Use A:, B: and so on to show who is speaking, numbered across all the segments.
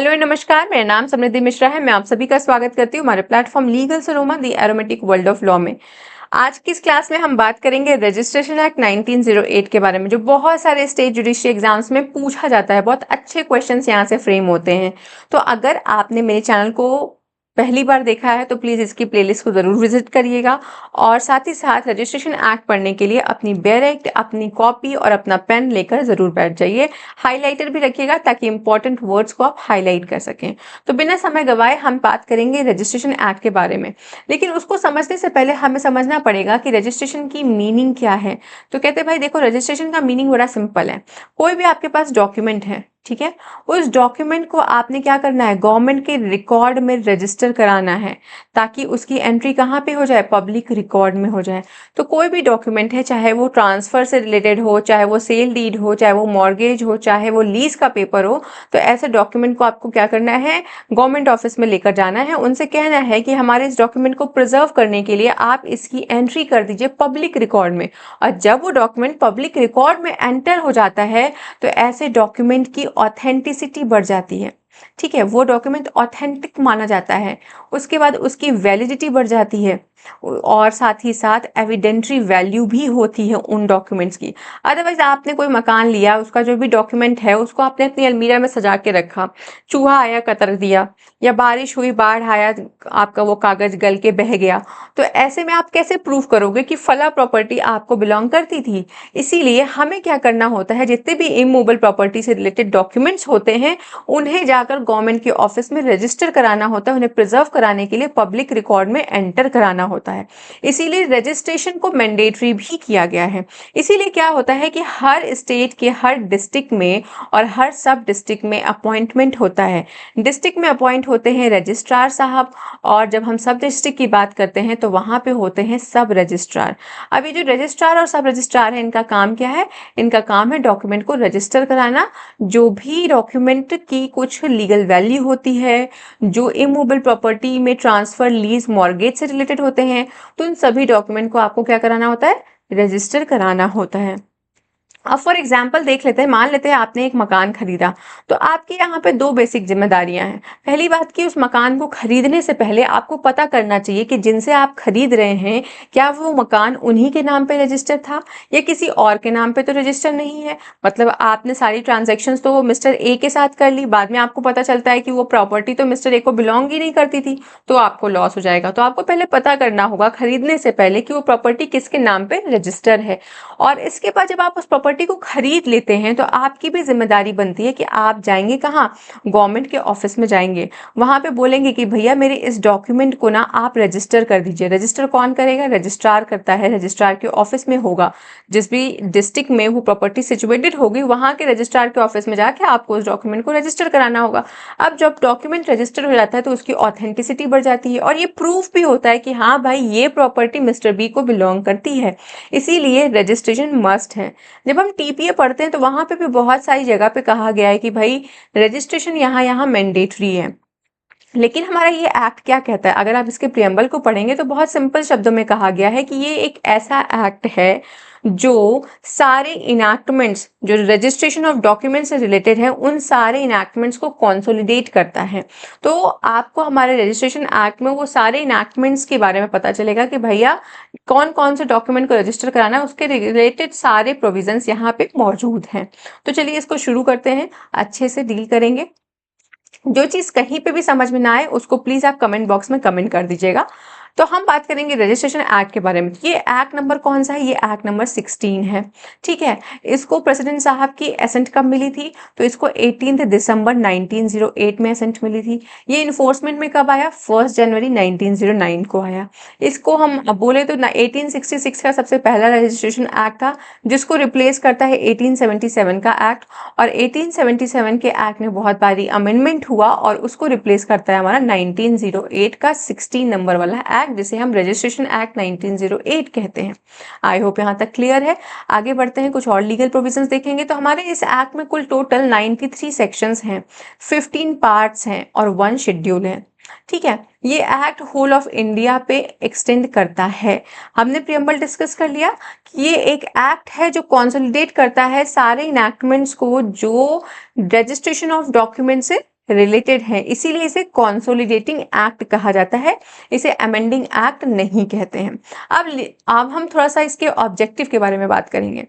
A: Hello नमस्कार, मेरा नाम समृद्धि मिश्रा है। मैं आप सभी का स्वागत करती हूँ हमारे प्लेटफॉर्म लीगल सरोमा the aromatic world of law में। आज की इस क्लास में हम बात करेंगे रजिस्ट्रेशन एक्ट 1908 के बारे में, जो बहुत सारे स्टेट जुडिशरी एग्जाम्स में पूछा जाता है। बहुत अच्छे क्वेश्चंस यहाँ से फ्रेम होते हैं। तो अगर आपने मेरे चैनल को पहली बार देखा है तो प्लीज इसकी प्लेलिस्ट को जरूर विजिट करिएगा, और साथ ही साथ रजिस्ट्रेशन एक्ट पढ़ने के लिए अपनी डायरेक्ट अपनी कॉपी और अपना पेन लेकर जरूर बैठ जाइए। हाइलाइटर भी रखिएगा ताकि इंपॉर्टेंट वर्ड्स को आप हाईलाइट कर सकें। तो बिना समय गवाए हम बात करेंगे रजिस्ट्रेशन एक्ट के बारे में, लेकिन उसको समझने से पहले हमें समझना पड़ेगा कि रजिस्ट्रेशन की मीनिंग क्या है। तो कहते हैं भाई देखो, रजिस्ट्रेशन का मीनिंग बड़ा सिंपल है। कोई भी आपके पास डॉक्यूमेंट है, ठीक है, उस डॉक्यूमेंट को आपने क्या करना है, गवर्नमेंट के रिकॉर्ड में रजिस्टर कराना है, ताकि उसकी एंट्री कहाँ पे हो जाए, पब्लिक रिकॉर्ड में हो जाए। तो कोई भी डॉक्यूमेंट है, चाहे वो ट्रांसफर से रिलेटेड हो, चाहे वो सेल डीड हो, चाहे वो मॉर्गेज हो, चाहे वो लीज का पेपर हो, तो ऐसे डॉक्यूमेंट को आपको क्या करना है, गवर्नमेंट ऑफिस में लेकर जाना है। उनसे कहना है कि हमारे इस डॉक्यूमेंट को प्रिजर्व करने के लिए आप इसकी एंट्री कर दीजिए पब्लिक रिकॉर्ड में। और जब वो डॉक्यूमेंट पब्लिक रिकॉर्ड में एंटर हो जाता है तो ऐसे डॉक्यूमेंट की ऑथेंटिसिटी बढ़ जाती है। ठीक है, वो डॉक्यूमेंट ऑथेंटिक माना जाता है। उसके बाद उसकी वैलिडिटी बढ़ जाती है, और साथ ही साथ एविडेंट्री वैल्यू भी होती है उन डॉक्यूमेंट्स की। अदरवाइज आपने कोई मकान लिया, उसका जो भी डॉक्यूमेंट है उसको आपने अपनी अलमीरा में सजा के रखा, चूहा आया कतर दिया, या बारिश हुई, बाढ़ आया, आपका वो कागज गल के बह गया, तो ऐसे में आप कैसे प्रूव करोगे कि फला प्रॉपर्टी आपको बिलोंग करती थी। इसीलिए हमें क्या करना होता है, जितने भी इमूवेबल प्रॉपर्टी से रिलेटेड डॉक्यूमेंट्स होते हैं उन्हें जाकर गवर्नमेंट के ऑफिस में रजिस्टर कराना होता है, उन्हें प्रिजर्व कराने के लिए पब्लिक रिकॉर्ड में एंटर कराना होता है। इसीलिए रजिस्ट्रेशन को मैंडेटरी भी किया गया है। इसीलिए क्या होता है कि हर स्टेट के हर डिस्ट्रिक्ट में और हर सब डिस्ट्रिक्ट में अपॉइंटमेंट होता है। डिस्ट्रिक्ट में अपॉइंट होते हैं रजिस्ट्रार साहब, और जब हम सब डिस्ट्रिक्ट की बात करते हैं तो वहां पे होते हैं सब रजिस्ट्रार। अब ये जो रजिस्ट्रार और सब रजिस्ट्रार है, इनका काम क्या है, इनका काम है डॉक्यूमेंट को रजिस्टर कराना। जो भी डॉक्यूमेंट की कुछ लीगल वैल्यू होती है, जो इमूवेबल प्रॉपर्टी में ट्रांसफर, लीज, मॉर्गेज से रिलेटेड होते हैं, तो इन सभी डॉक्यूमेंट को आपको क्या कराना होता है, रजिस्टर कराना होता है। अब फॉर एग्जाम्पल देख लेते हैं, मान लेते हैं आपने एक मकान खरीदा, तो आपकी यहाँ पे दो बेसिक जिम्मेदारियां हैं। पहली बात कि उस मकान को खरीदने से पहले आपको पता करना चाहिए कि जिनसे आप खरीद रहे हैं क्या वो मकान उन्हीं के नाम पे रजिस्टर था या किसी और के नाम पे तो रजिस्टर नहीं है। मतलब आपने सारी ट्रांजेक्शन्स तो मिस्टर ए के साथ कर ली, बाद में आपको पता चलता है कि वो प्रॉपर्टी तो मिस्टर ए को बिलोंग ही नहीं करती थी, तो आपको लॉस हो जाएगा। तो आपको पहले पता करना होगा खरीदने से पहले कि वो प्रॉपर्टी किसके नाम पे रजिस्टर है। और इसके बाद जब आप उस प्रॉपर्टी को खरीद लेते हैं तो आपकी भी जिम्मेदारी बनती है कि आप जाएंगे कहाँ, गवर्नमेंट के ऑफिस में जाएंगे। वहां पे बोलेंगे कि भैया मेरे इस डॉक्यूमेंट को ना आप रजिस्टर कर दीजिए। रजिस्टर कौन करेगा, रजिस्ट्रार करता है, रजिस्ट्रार के ऑफिस में होगा। जिस भी डिस्ट्रिक्ट में वो प्रॉपर्टी सिचुएटेड होगी वहां के रजिस्ट्रार के ऑफिस में जाके आपको उस डॉक्यूमेंट को रजिस्टर कराना होगा। अब जब डॉक्यूमेंट रजिस्टर हो जाता है तो उसकी ऑथेंटिसिटी बढ़ जाती है, और ये प्रूफ भी होता है कि हाँ भाई ये प्रॉपर्टी मिस्टर बी को बिलोंग करती है। इसीलिए रजिस्ट्रेशन मस्ट है। जब हम टीपीए पढ़ते हैं तो वहां पे भी बहुत सारी जगह पे कहा गया है कि भाई रजिस्ट्रेशन यहाँ यहाँ मैंडेटरी है। लेकिन हमारा ये एक्ट क्या कहता है, अगर आप इसके प्रियम्बल को पढ़ेंगे तो बहुत सिंपल शब्दों में कहा गया है कि ये एक ऐसा एक्ट है जो सारे इनैक्टमेंट्स जो रजिस्ट्रेशन ऑफ डॉक्यूमेंट से रिलेटेड है उन सारे इनैक्टमेंट्स को कंसोलिडेट करता है। तो आपको हमारे रजिस्ट्रेशन एक्ट में वो सारे इनैक्टमेंट्स के बारे में पता चलेगा कि भैया कौन कौन से डॉक्यूमेंट को रजिस्टर कराना है, उसके रिलेटेड सारे प्रोविजंस यहाँ पे मौजूद हैं। तो चलिए इसको शुरू करते हैं, अच्छे से डील करेंगे। जो चीज कहीं पे भी समझ में ना आए उसको प्लीज आप कमेंट बॉक्स में कमेंट कर दीजिएगा। तो हम बात करेंगे रजिस्ट्रेशन एक्ट के बारे में। ये एक्ट नंबर कौन सा है, ये एक्ट नंबर 16 है। ठीक है, इसको प्रेसिडेंट साहब की एसेंट कब मिली थी, तो इसको 18 दिसंबर 1908 में एसेंट मिली थी। ये इन्फोर्समेंट में कब आया, 1 जनवरी 1909 को आया। इसको हम बोले तो 1866 का सबसे पहला रजिस्ट्रेशन एक्ट था, जिसको रिप्लेस करता है 1877 का एक्ट। और 1877 के एक्ट में बहुत बारी अमेंडमेंट हुआ और उसको रिप्लेस करता है हमारा 1908 का 16 नंबर वाला एक्ट, जिसे हम रजिस्ट्रेशन एक्ट 1908 कहते हैं। आई होप यहाँ तक क्लियर है। आगे बढ़ते हैं, कुछ और लीगल प्रोविजंस देखेंगे। तो हमारे इस एक्ट में कुल टोटल 93 सेक्शंस हैं, 15 पार्ट्स हैं और 1 शेड्यूल है। ठीक है, ये एक्ट होल ऑफ इंडिया पे एक्सटेंड करता है। हमने प्रियम्बल डिस्कस कर लिया कि ये एक एक्ट है जो कंसोलिडेट करता है सारे इनैक्टमेंट्स को जो रजिस्ट्रेशन ऑफ डॉक्यूमेंट से रिलेटेड हैं, इसीलिए इसे कंसोलिडेटिंग एक्ट कहा जाता है, इसे अमेंडिंग एक्ट नहीं कहते हैं। अब हम थोड़ा सा इसके ऑब्जेक्टिव के बारे में बात करेंगे।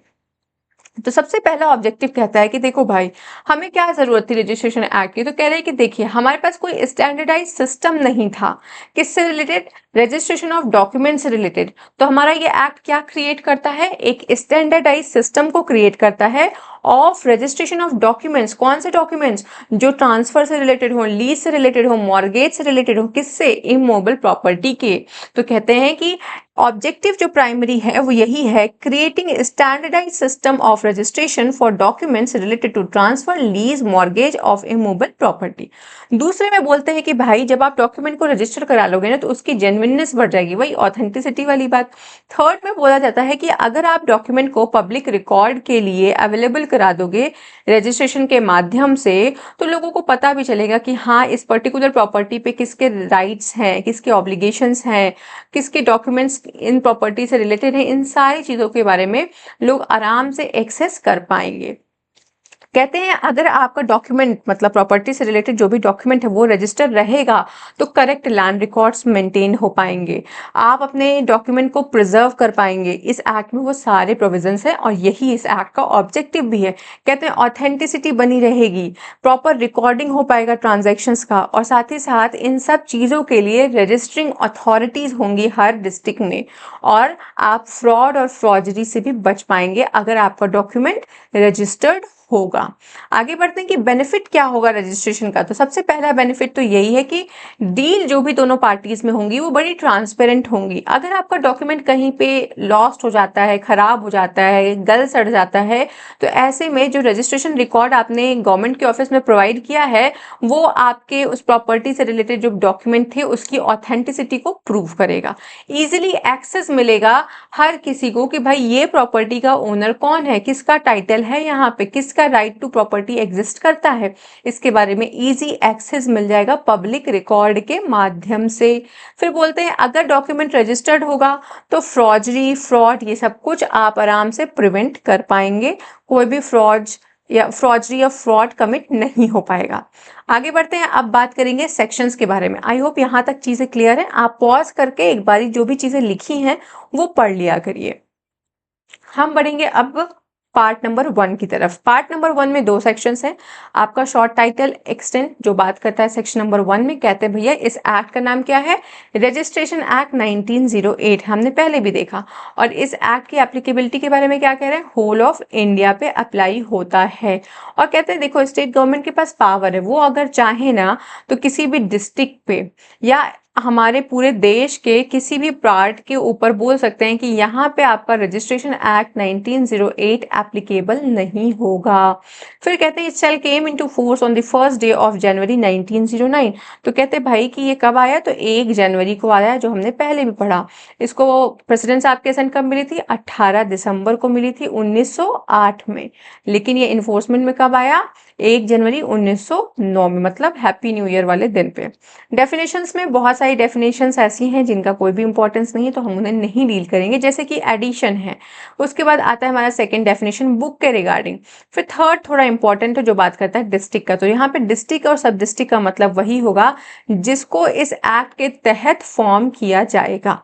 A: तो सबसे पहला ऑब्जेक्टिव कहता है कि देखो भाई, हमें क्या जरूरत थी रजिस्ट्रेशन एक्ट की, तो कह रहे हैं कि देखिए हमारे पास कोई स्टैंडर्डाइज सिस्टम नहीं था, किससे रिलेटेड, रजिस्ट्रेशन ऑफ डॉक्यूमेंट से रिलेटेड। तो हमारा ये एक्ट क्या क्रिएट करता है, एक स्टैंडर्डाइज सिस्टम को क्रिएट करता है ऑफ रजिस्ट्रेशन ऑफ डॉक्यूमेंट्स। कौन से डॉक्यूमेंट्स, जो ट्रांसफर से रिलेटेड हो, लीज से रिलेटेड हो, मॉर्गेज से रिलेटेड हो, किससे, इमूवेबल प्रॉपर्टी के। तो कहते हैं कि ऑब्जेक्टिव जो प्राइमरी है वो यही है, creating standardise system of registration for documents related to transfer, lease, mortgage of immovable property. दूसरे में बोलते हैं कि भाई जब आप डॉक्यूमेंट को रजिस्टर करा लोगे ना तो उसकी जेन्युइननेस बढ़ जाएगी, वही ऑथेंटिसिटी वाली बात। थर्ड में बोला जाता है कि अगर आप डॉक्यूमेंट को पब्लिक रिकॉर्ड के लिए अवेलेबल करा दोगे रजिस्ट्रेशन के माध्यम से, तो लोगों को पता भी चलेगा कि हाँ इस पर्टिकुलर प्रॉपर्टी पे किसके राइट्स हैं, किसके ऑब्लिगेशंस हैं, किसके डॉक्यूमेंट्स इन प्रॉपर्टी से रिलेटेड है, इन सारी चीजों के बारे में लोग आराम से एक्सेस कर पाएंगे। कहते हैं अगर आपका डॉक्यूमेंट मतलब प्रॉपर्टी से रिलेटेड जो भी डॉक्यूमेंट है वो रजिस्टर रहेगा तो करेक्ट लैंड रिकॉर्ड्स मेंटेन हो पाएंगे, आप अपने डॉक्यूमेंट को प्रिजर्व कर पाएंगे। इस एक्ट में वो सारे प्रोविजंस हैं और यही इस एक्ट का ऑब्जेक्टिव भी है। कहते हैं ऑथेंटिसिटी बनी रहेगी, प्रॉपर रिकॉर्डिंग हो पाएगा ट्रांजैक्शंस का, और साथ ही साथ इन सब चीज़ों के लिए रजिस्टरिंग अथॉरिटीज़ होंगी हर डिस्ट्रिक्ट में, और आप फ्रॉड और फ्रॉडरी से भी बच पाएंगे अगर आपका डॉक्यूमेंट रजिस्टर्ड होगा। आगे बढ़ते हैं कि बेनिफिट क्या होगा रजिस्ट्रेशन का। तो सबसे पहला बेनिफिट तो यही है कि डील जो भी दोनों पार्टीज में होंगी वो बड़ी ट्रांसपेरेंट होंगी। अगर आपका डॉक्यूमेंट कहीं पे लॉस्ट हो जाता है, खराब हो जाता है, गल सड़ जाता है, तो ऐसे में जो रजिस्ट्रेशन रिकॉर्ड आपने गवर्नमेंट के ऑफिस में प्रोवाइड किया है वो आपके उस प्रॉपर्टी से रिलेटेड जो डॉक्यूमेंट थे उसकी ऑथेंटिसिटी को प्रूव करेगा। ईजिली एक्सेस मिलेगा हर किसी को कि भाई ये प्रॉपर्टी का ओनर कौन है, किसका टाइटल है, यहाँ पे किसका राइट टू प्रॉपर्टी एग्जिस्ट करता है, इसके बारे में इजी एक्सेस मिल जाएगा पब्लिक रिकॉर्ड के माध्यम से। फिर बोलते हैं अगर डॉक्यूमेंट रजिस्टर्ड होगा तो फ्रॉडरी, फ्रॉड, ये सब कुछ आप आराम से प्रिवेंट कर पाएंगे, कोई भी फ्रॉडरी या फ्रॉड कमिट नहीं हो पाएगा। आगे बढ़ते हैं, अब बात करेंगे सेक्शंस के बारे में। आई होप यहाँ तक चीजें क्लियर है। आप पॉज करके एक बारी जो भी चीजें लिखी हैं वो पढ़ लिया करिए। हम बढ़ेंगे अब पार्ट नंबर 1 की तरफ। पार्ट नंबर 1 में 2 सेक्शंस हैं। आपका शॉर्ट टाइटल एक्सटेंड जो बात करता है सेक्शन नंबर 1 में, कहते हैं भैया इस एक्ट का नाम क्या है, रजिस्ट्रेशन एक्ट 1908, हमने पहले भी देखा। और इस एक्ट की एप्लीकेबिलिटी के बारे में क्या कह रहे हैं, होल ऑफ इंडिया पे अप्लाई होता है। और कहते हैं देखो स्टेट गवर्नमेंट के पास पावर है, वो अगर चाहे ना तो किसी भी डिस्ट्रिक्ट पे या हमारे पूरे देश के किसी भी पार्ट के ऊपर बोल सकते हैं कि यहाँ पे आपका रजिस्ट्रेशन एक्ट 1908 एप्लीकेबल नहीं होगा। फिर कहते हैं it shall came into force on the first day of January 1909। तो कहते हैं भाई कि ये कब आया, तो 1 जनवरी को आया, जो हमने पहले भी पढ़ा। इसको प्रेसिडेंट साहब के असेंट कब मिली थी, 18 दिसंबर को मिली थी 1908 में। लेकिन ये इन्फोर्समेंट में कब आया, 1 जनवरी 1909 में, मतलब हैप्पी न्यू ईयर वाले दिन पे। डेफिनेशंस में बहुत सारी डेफिनेशंस ऐसी हैं जिनका कोई भी इंपॉर्टेंस नहीं है तो हम उन्हें नहीं डील करेंगे, जैसे कि एडिशन है। उसके बाद आता है हमारा सेकंड डेफिनेशन बुक के रिगार्डिंग। फिर थर्ड थोड़ा इंपॉर्टेंट है जो बात करता है डिस्ट्रिक्ट का। तो यहाँ पे डिस्ट्रिक्ट और सब डिस्ट्रिक्ट का मतलब वही होगा जिसको इस एक्ट के तहत फॉर्म किया जाएगा।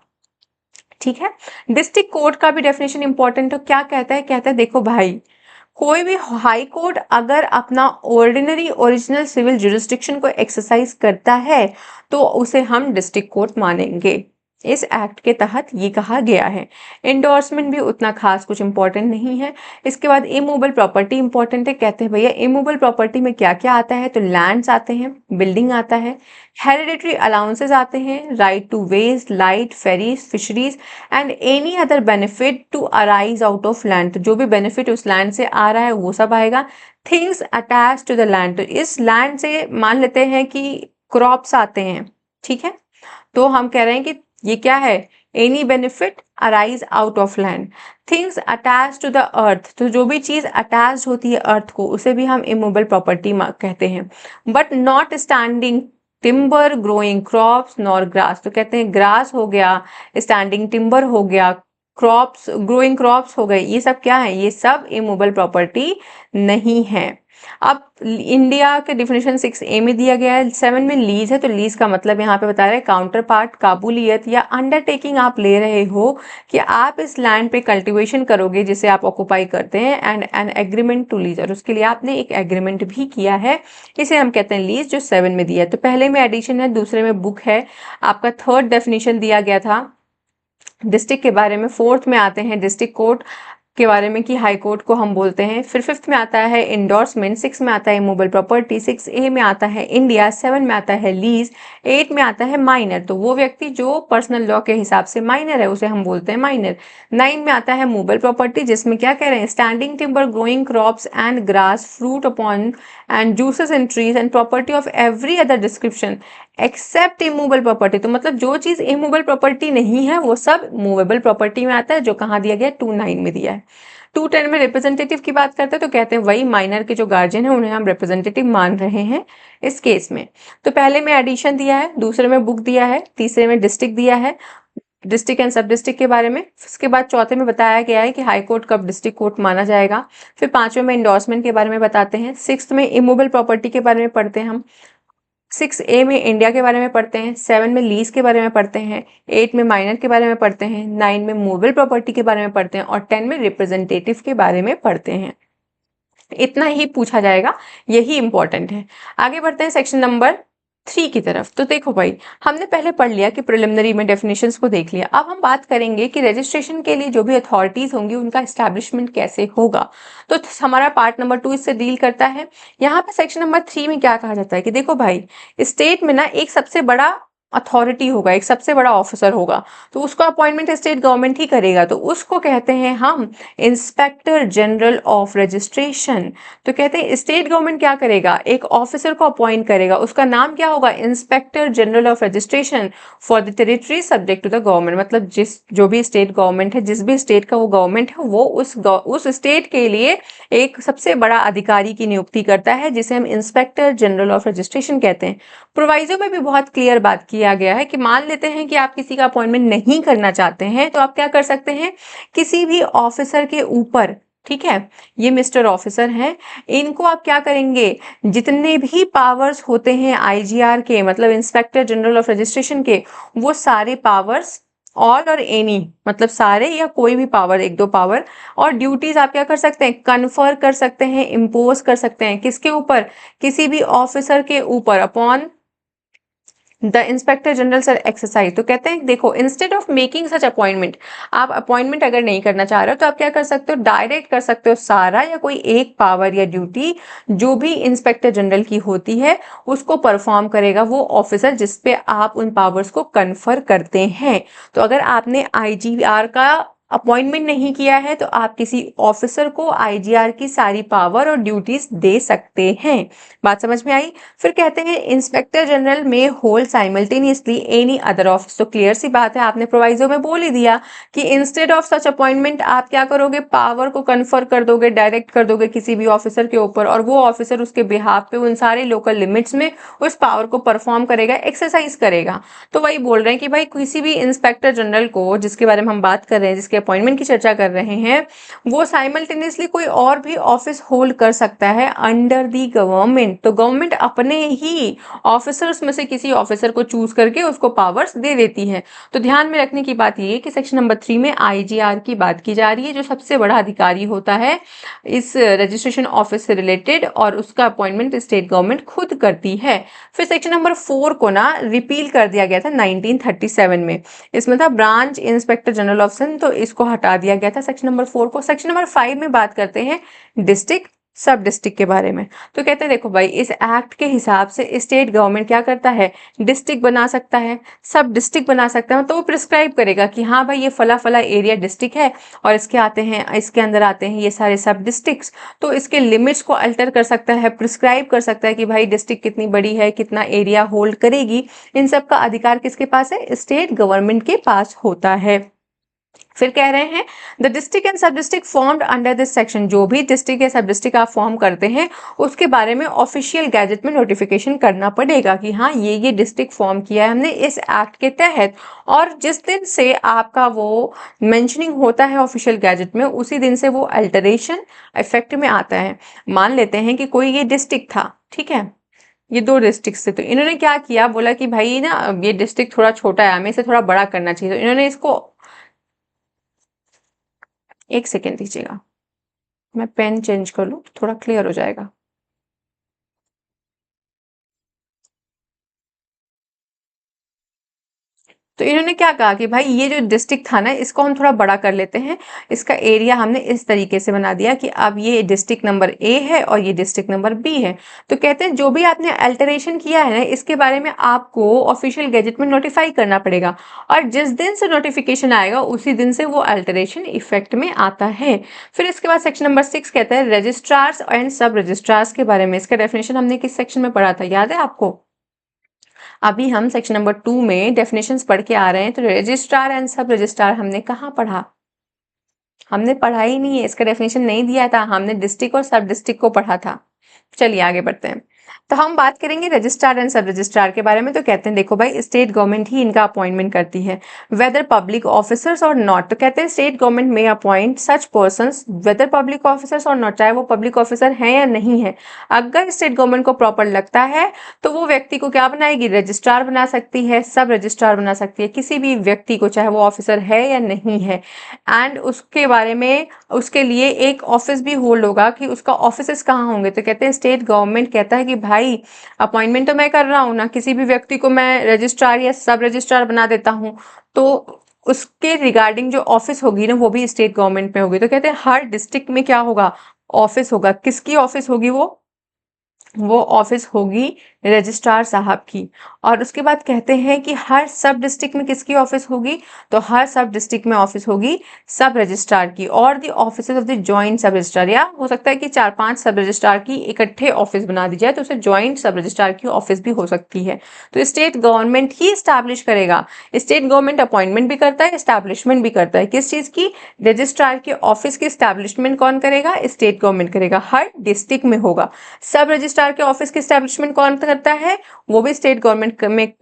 A: ठीक है। डिस्ट्रिक्ट कोर्ट का भी डेफिनेशन इंपॉर्टेंट है। क्या कहता है, कहता है देखो भाई कोई भी हाई कोर्ट अगर अपना ऑर्डिनरी ओरिजिनल सिविल जुरिस्डिक्शन को एक्सरसाइज करता है तो उसे हम डिस्ट्रिक्ट कोर्ट मानेंगे। इस एक्ट के तहत ये कहा गया है। इंडोर्समेंट भी उतना खास कुछ इंपॉर्टेंट नहीं है। इसके बाद इमूवेबल प्रॉपर्टी इंपॉर्टेंट है। कहते हैं भैया इमूवेबल प्रॉपर्टी में क्या क्या आता है, तो लैंड्स आते हैं, बिल्डिंग आता है, हेरिडिटरी अलाउंसेस आते हैं, right to ways, light, ferries, fisheries and any other benefit to arise out of land. तो जो भी बेनिफिट उस लैंड से आ रहा है वो सब आएगा। Things attach to the land, तो इस लैंड से मान लेते हैं कि क्रॉप्स आते हैं, ठीक है, तो हम कह रहे हैं कि ये क्या है, any benefit arise out of land. Things attach to the earth, तो जो भी चीज अटैच होती है अर्थ को उसे भी हम इमूवेबल प्रॉपर्टी कहते हैं। But not standing timber, growing crops nor grass, तो कहते हैं ग्रास हो गया, स्टैंडिंग टिम्बर हो गया, क्रॉप्स, ग्रोइंग क्रॉप्स हो गए, ये सब क्या है, ये सब इमूवेबल प्रॉपर्टी नहीं है। अब इंडिया के डिफिनेशन 6A में दिया गया है, 7 में लीज है, तो लीज का मतलब यहाँ पे बता रहे हैं काउंटर पार्ट, काबूलियत या अंडरटेकिंग आप ले रहे हो कि आप इस लैंड पे कल्टीवेशन करोगे जिसे आप ऑक्युपाई करते हैं, and an agreement to lease, और उसके लिए आपने एक एग्रीमेंट भी किया है, इसे हम कहते हैं लीज, जो 7 में दिया है। तो पहले में एडिशन है, दूसरे में बुक है, आपका थर्ड डेफिनेशन दिया गया था डिस्ट्रिक्ट के बारे में, फोर्थ में आते हैं डिस्ट्रिक्ट कोर्ट के बारे में कि हाई कोर्ट को हम बोलते हैं, फिर फिफ्थ में आता है इंडोर्समेंट, 6 में आता है इमूवेबल प्रॉपर्टी, 6A में आता है इंडिया, 7 में आता है लीज, 8 में आता है माइनर, तो वो व्यक्ति जो पर्सनल लॉ के हिसाब से माइनर है उसे हम बोलते हैं माइनर। 9 में आता है मूवेबल प्रॉपर्टी, जिसमें क्या कह रहे हैं, standing timber, growing crops and grass, fruit upon and juices in trees and property of every other description except immovable property, तो मतलब जो चीज इमूवेबल प्रॉपर्टी नहीं है वो सब मूवेबल प्रॉपर्टी में आता है, जो कहाँ दिया गया, 2(9) में दिया है। 2(10) में रिप्रेजेंटेटिव की बात करते हैं, तो कहते हैं वही माइनर के जो गार्जियन है उन्हें हम रिप्रेजेंटेटिव मान रहे हैं इस केस में। तो पहले में एडिशन दिया है, दूसरे में बुक दिया है, तीसरे में डिस्ट्रिक्ट दिया है, डिस्ट्रिक्ट एंड सब डिस्ट्रिक्ट के बारे में, उसके बाद चौथे में बताया गया है कि हाई कोर्ट कब डिस्ट्रिक्ट कोर्ट माना जाएगा, फिर पांचवें में इंडोर्समेंट के बारे में बताते हैं, सिक्स्थ में इमूवेबल प्रॉपर्टी के बारे में पढ़ते हैं हम, 6A में इंडिया के बारे में पढ़ते हैं, 7 में लीज के बारे में पढ़ते हैं, 8 में माइनर के बारे में पढ़ते हैं, 9 में मूवेबल प्रॉपर्टी के बारे में पढ़ते हैं, और 10 में रिप्रेजेंटेटिव के बारे में पढ़ते हैं। इतना ही पूछा जाएगा, यही इंपॉर्टेंट है। आगे बढ़ते हैं सेक्शन नंबर 3 की तरफ। तो देखो भाई, हमने पहले पढ़ लिया कि प्रिलिमिनरी में डेफिनेशंस को देख लिया, अब हम बात करेंगे कि रजिस्ट्रेशन के लिए जो भी अथॉरिटीज होंगी उनका एस्टैब्लिशमेंट कैसे होगा। तो हमारा पार्ट नंबर 2 इससे डील करता है। यहाँ पे सेक्शन नंबर 3 में क्या कहा जाता है कि देखो भाई, स्टेट में ना एक सबसे बड़ा अथॉरिटी होगा, एक सबसे बड़ा ऑफिसर होगा, तो उसको अपॉइंटमेंट स्टेट गवर्नमेंट ही करेगा, तो उसको कहते हैं हम इंस्पेक्टर जनरल ऑफ रजिस्ट्रेशन। तो कहते हैं स्टेट गवर्नमेंट क्या करेगा, एक ऑफिसर को अपॉइंट करेगा, उसका नाम क्या होगा, inspector general of registration for the territory subject to the government, मतलब जो भी स्टेट गवर्नमेंट है, जिस भी स्टेट का वो गवर्नमेंट है, वो उस स्टेट के लिए एक सबसे बड़ा अधिकारी की नियुक्ति करता है, जिसे हम इंस्पेक्टर जनरल ऑफ रजिस्ट्रेशन कहते हैं। प्रोवाइजो में भी बहुत क्लियर बात किया गया है कि मान लेते हैं कि आप किसी का अपॉइंटमेंट नहीं करना चाहते हैं, तो आप क्या कर सकते हैं, किसी भी ऑफिसर के ऊपर, ठीक है, ये मिस्टर ऑफिसर हैं, इनको आप क्या करेंगे, जितने भी पावर्स होते हैं आईजीआर के, मतलब इंस्पेक्टर जनरल ऑफ रजिस्ट्रेशन के, वो सारे पावर्स, ऑल और एनी, मतलब सारे या कोई भी पावर, 1-2 पावर, और ड्यूटीज आप क्या कर सकते हैं, कन्फर कर सकते हैं, इम्पोज कर सकते हैं, किसके ऊपर, किसी भी ऑफिसर के ऊपर, upon the inspector general sir exercise. तो कहते हैं देखो, instead of making such appointment, आप अपॉइंटमेंट अगर नहीं करना चाह रहे हो तो आप क्या कर सकते हो, डायरेक्ट कर सकते हो सारा या कोई एक पावर या ड्यूटी जो भी इंस्पेक्टर जनरल की होती है उसको परफॉर्म करेगा वो ऑफिसर जिसपे आप उन पावर्स को कन्फर करते हैं। तो अगर आपने आईजीआर का अपॉइंटमेंट नहीं किया है तो आप किसी ऑफिसर को आईजीआर की सारी पावर और ड्यूटीज दे सकते हैं। बात समझ में आई। फिर कहते हैं इंस्पेक्टर जनरल में hold simultaneously any other office. तो क्लियर सी बात है, आपने प्रोवाइजो में बोल ही दिया कि इंस्टेड ऑफ सच अपॉइंटमेंट आप क्या करोगे, पावर को कन्फर कर दोगे, डायरेक्ट कर दोगे किसी भी ऑफिसर के ऊपर, और वो ऑफिसर उसके बिहाफ पे उन सारे लोकल लिमिट्स में उस पावर को परफॉर्म करेगा, एक्सरसाइज करेगा। तो वही बोल रहे हैं कि भाई किसी भी इंस्पेक्टर जनरल को, जिसके बारे में हम बात कर रहे हैं, जिसके अपॉइंटमेंट की चर्चा कर रहे हैं, वो साइमल्टेनियसली कोई और भी ऑफिस होल्ड कर सकता है अंडर दी गवर्नमेंट। तो गवर्नमेंट अपने ही ऑफिसर्स में से किसी ऑफिसर को चूज करके उसको पावर्स दे देती है। तो ध्यान में रखने की बात ये है कि सेक्शन नंबर 3 में आईजीआर की बात की जा रही है, जो सबसे बड़ा अधिकारी होता है इस रजिस्ट्रेशन ऑफिस से रिलेटेड, और उसका अपॉइंटमेंट स्टेट गवर्नमेंट खुद करती है। फिर सेक्शन नंबर 4 को ना रिपील कर दिया गया था 1937 में, इसमें था branch inspector general of Sindh, तो इसको हटा दिया गया था सेक्शन नंबर 4 को। सेक्शन नंबर 5 में बात करते हैं डिस्ट्रिक्ट सब डिस्ट्रिक्ट के बारे में। तो कहते हैं देखो भाई, इस एक्ट के हिसाब से स्टेट गवर्नमेंट क्या करता है, डिस्ट्रिक्ट बना सकता है, सब डिस्ट्रिक्ट बना सकता है, तो वो प्रिस्क्राइब करेगा कि हाँ भाई ये फला फला एरिया डिस्ट्रिक्ट है और इसके अंदर आते हैं ये सारे सब डिस्ट्रिक्ट्स। तो इसके लिमिट्स को अल्टर कर सकता है, प्रिस्क्राइब कर सकता है कि भाई डिस्ट्रिक्ट कितनी बड़ी है, कितना एरिया होल्ड करेगी। इन सब का अधिकार किसके पास है, स्टेट गवर्नमेंट के पास होता है। फिर कह रहे हैं द डिस्ट्रिक्ट एंड सब district formed under this section, जो भी डिस्ट्रिक्ट या सब डिस्ट्रिक्ट आप फॉर्म करते हैं उसके बारे में ऑफिशियल गैजेट में नोटिफिकेशन करना पड़ेगा कि हाँ ये डिस्ट्रिक्ट फॉर्म किया है हमने इस एक्ट के तहत, और जिस दिन से आपका वो मेंशनिंग होता है ऑफिशियल गैजेट में उसी दिन से वो अल्टरेशन इफेक्ट में आता है। मान लेते हैं कि कोई ये डिस्ट्रिक्ट था, ठीक है, ये दो डिस्ट्रिक्ट से, तो इन्होंने क्या किया, बोला कि भाई ना ये डिस्ट्रिक्ट थोड़ा छोटा है, हमें इसे थोड़ा बड़ा करना चाहिए, तो इन्होंने इसको, एक सेकेंड दीजिएगा मैं पेन चेंज कर लूँ थोड़ा क्लियर हो जाएगा। तो इन्होंने क्या कहा कि भाई ये जो डिस्ट्रिक्ट था ना इसको हम थोड़ा बड़ा कर लेते हैं, इसका एरिया हमने इस तरीके से बना दिया कि अब ये डिस्ट्रिक्ट नंबर ए है और ये डिस्ट्रिक्ट नंबर बी है। तो कहते हैं जो भी आपने अल्टरेशन किया है ना इसके बारे में आपको ऑफिशियल गैजेट में नोटिफाई करना पड़ेगा, और जिस दिन से नोटिफिकेशन आएगा उसी दिन से वो अल्टरेशन इफेक्ट में आता है। फिर इसके बाद सेक्शन नंबर 6 कहता है रजिस्ट्रार्स एंड सब रजिस्ट्रार्स के बारे में। इसका डेफिनेशन हमने किस सेक्शन में पढ़ा था, याद है आपको? अभी हम सेक्शन नंबर 2 में डेफिनेशंस पढ़ के आ रहे हैं, तो रजिस्ट्रार एंड सब रजिस्ट्रार हमने कहाँ पढ़ा? हमने पढ़ा ही नहीं है, इसका डेफिनेशन नहीं दिया था, हमने डिस्ट्रिक्ट और सब डिस्ट्रिक्ट को पढ़ा था। चलिए आगे बढ़ते हैं। तो हम बात करेंगे रजिस्ट्रार एंड सब रजिस्ट्रार के बारे में। तो कहते हैं देखो भाई स्टेट गवर्नमेंट ही इनका अपॉइंटमेंट करती है, whether public officers or not. तो कहते हैं स्टेट गवर्नमेंट में appoint such persons whether public officers or not, चाहे वो पब्लिक ऑफिसर हैं या नहीं है। अगर स्टेट गवर्नमेंट को प्रॉपर लगता है तो वो व्यक्ति को क्या बनाएगी, रजिस्ट्रार बना सकती है, सब रजिस्ट्रार बना सकती है, किसी भी व्यक्ति को चाहे वो ऑफिसर है या नहीं है। एंड उसके बारे में उसके लिए एक ऑफिस भी होल्ड होगा कि उसका ऑफिसेस कहाँ होंगे। तो कहते हैं स्टेट गवर्नमेंट कहता है कि भाई अपॉइंटमेंट तो मैं कर रहा हूँ ना, किसी भी व्यक्ति को मैं रजिस्ट्रार या सब रजिस्ट्रार बना देता हूँ, तो उसके रिगार्डिंग जो ऑफिस होगी ना वो भी स्टेट गवर्नमेंट में होगी। तो कहते हैं हर डिस्ट्रिक्ट में क्या होगा, ऑफिस होगा। किसकी ऑफिस होगी? वो ऑफिस होगी रजिस्ट्रार साहब की। और उसके बाद कहते हैं कि हर सब डिस्ट्रिक्ट में किसकी ऑफिस होगी, तो हर सब डिस्ट्रिक्ट में ऑफिस होगी सब रजिस्ट्रार की, और the offices of the joint सब रजिस्ट्रार। या हो सकता है कि 4-5 सब रजिस्ट्रार की इकट्ठे ऑफिस बना दी जाए तो उसे जॉइंट सब रजिस्ट्रार की ऑफिस भी हो सकती है। तो स्टेट गवर्नमेंट ही स्टैब्लिश करेगा। स्टेट गवर्नमेंट अपॉइंटमेंट भी करता है, एस्टैब्लिशमेंट भी करता है। किस चीज की? रजिस्ट्रार के ऑफिस की एस्टैब्लिशमेंट कौन करेगा? स्टेट गवर्नमेंट करेगा, हर डिस्ट्रिक्ट में होगा। सब रजिस्ट्रार के ऑफिस की एस्टैब्लिशमेंट कौन करता है? वो भी स्टेट गवर्नमेंट में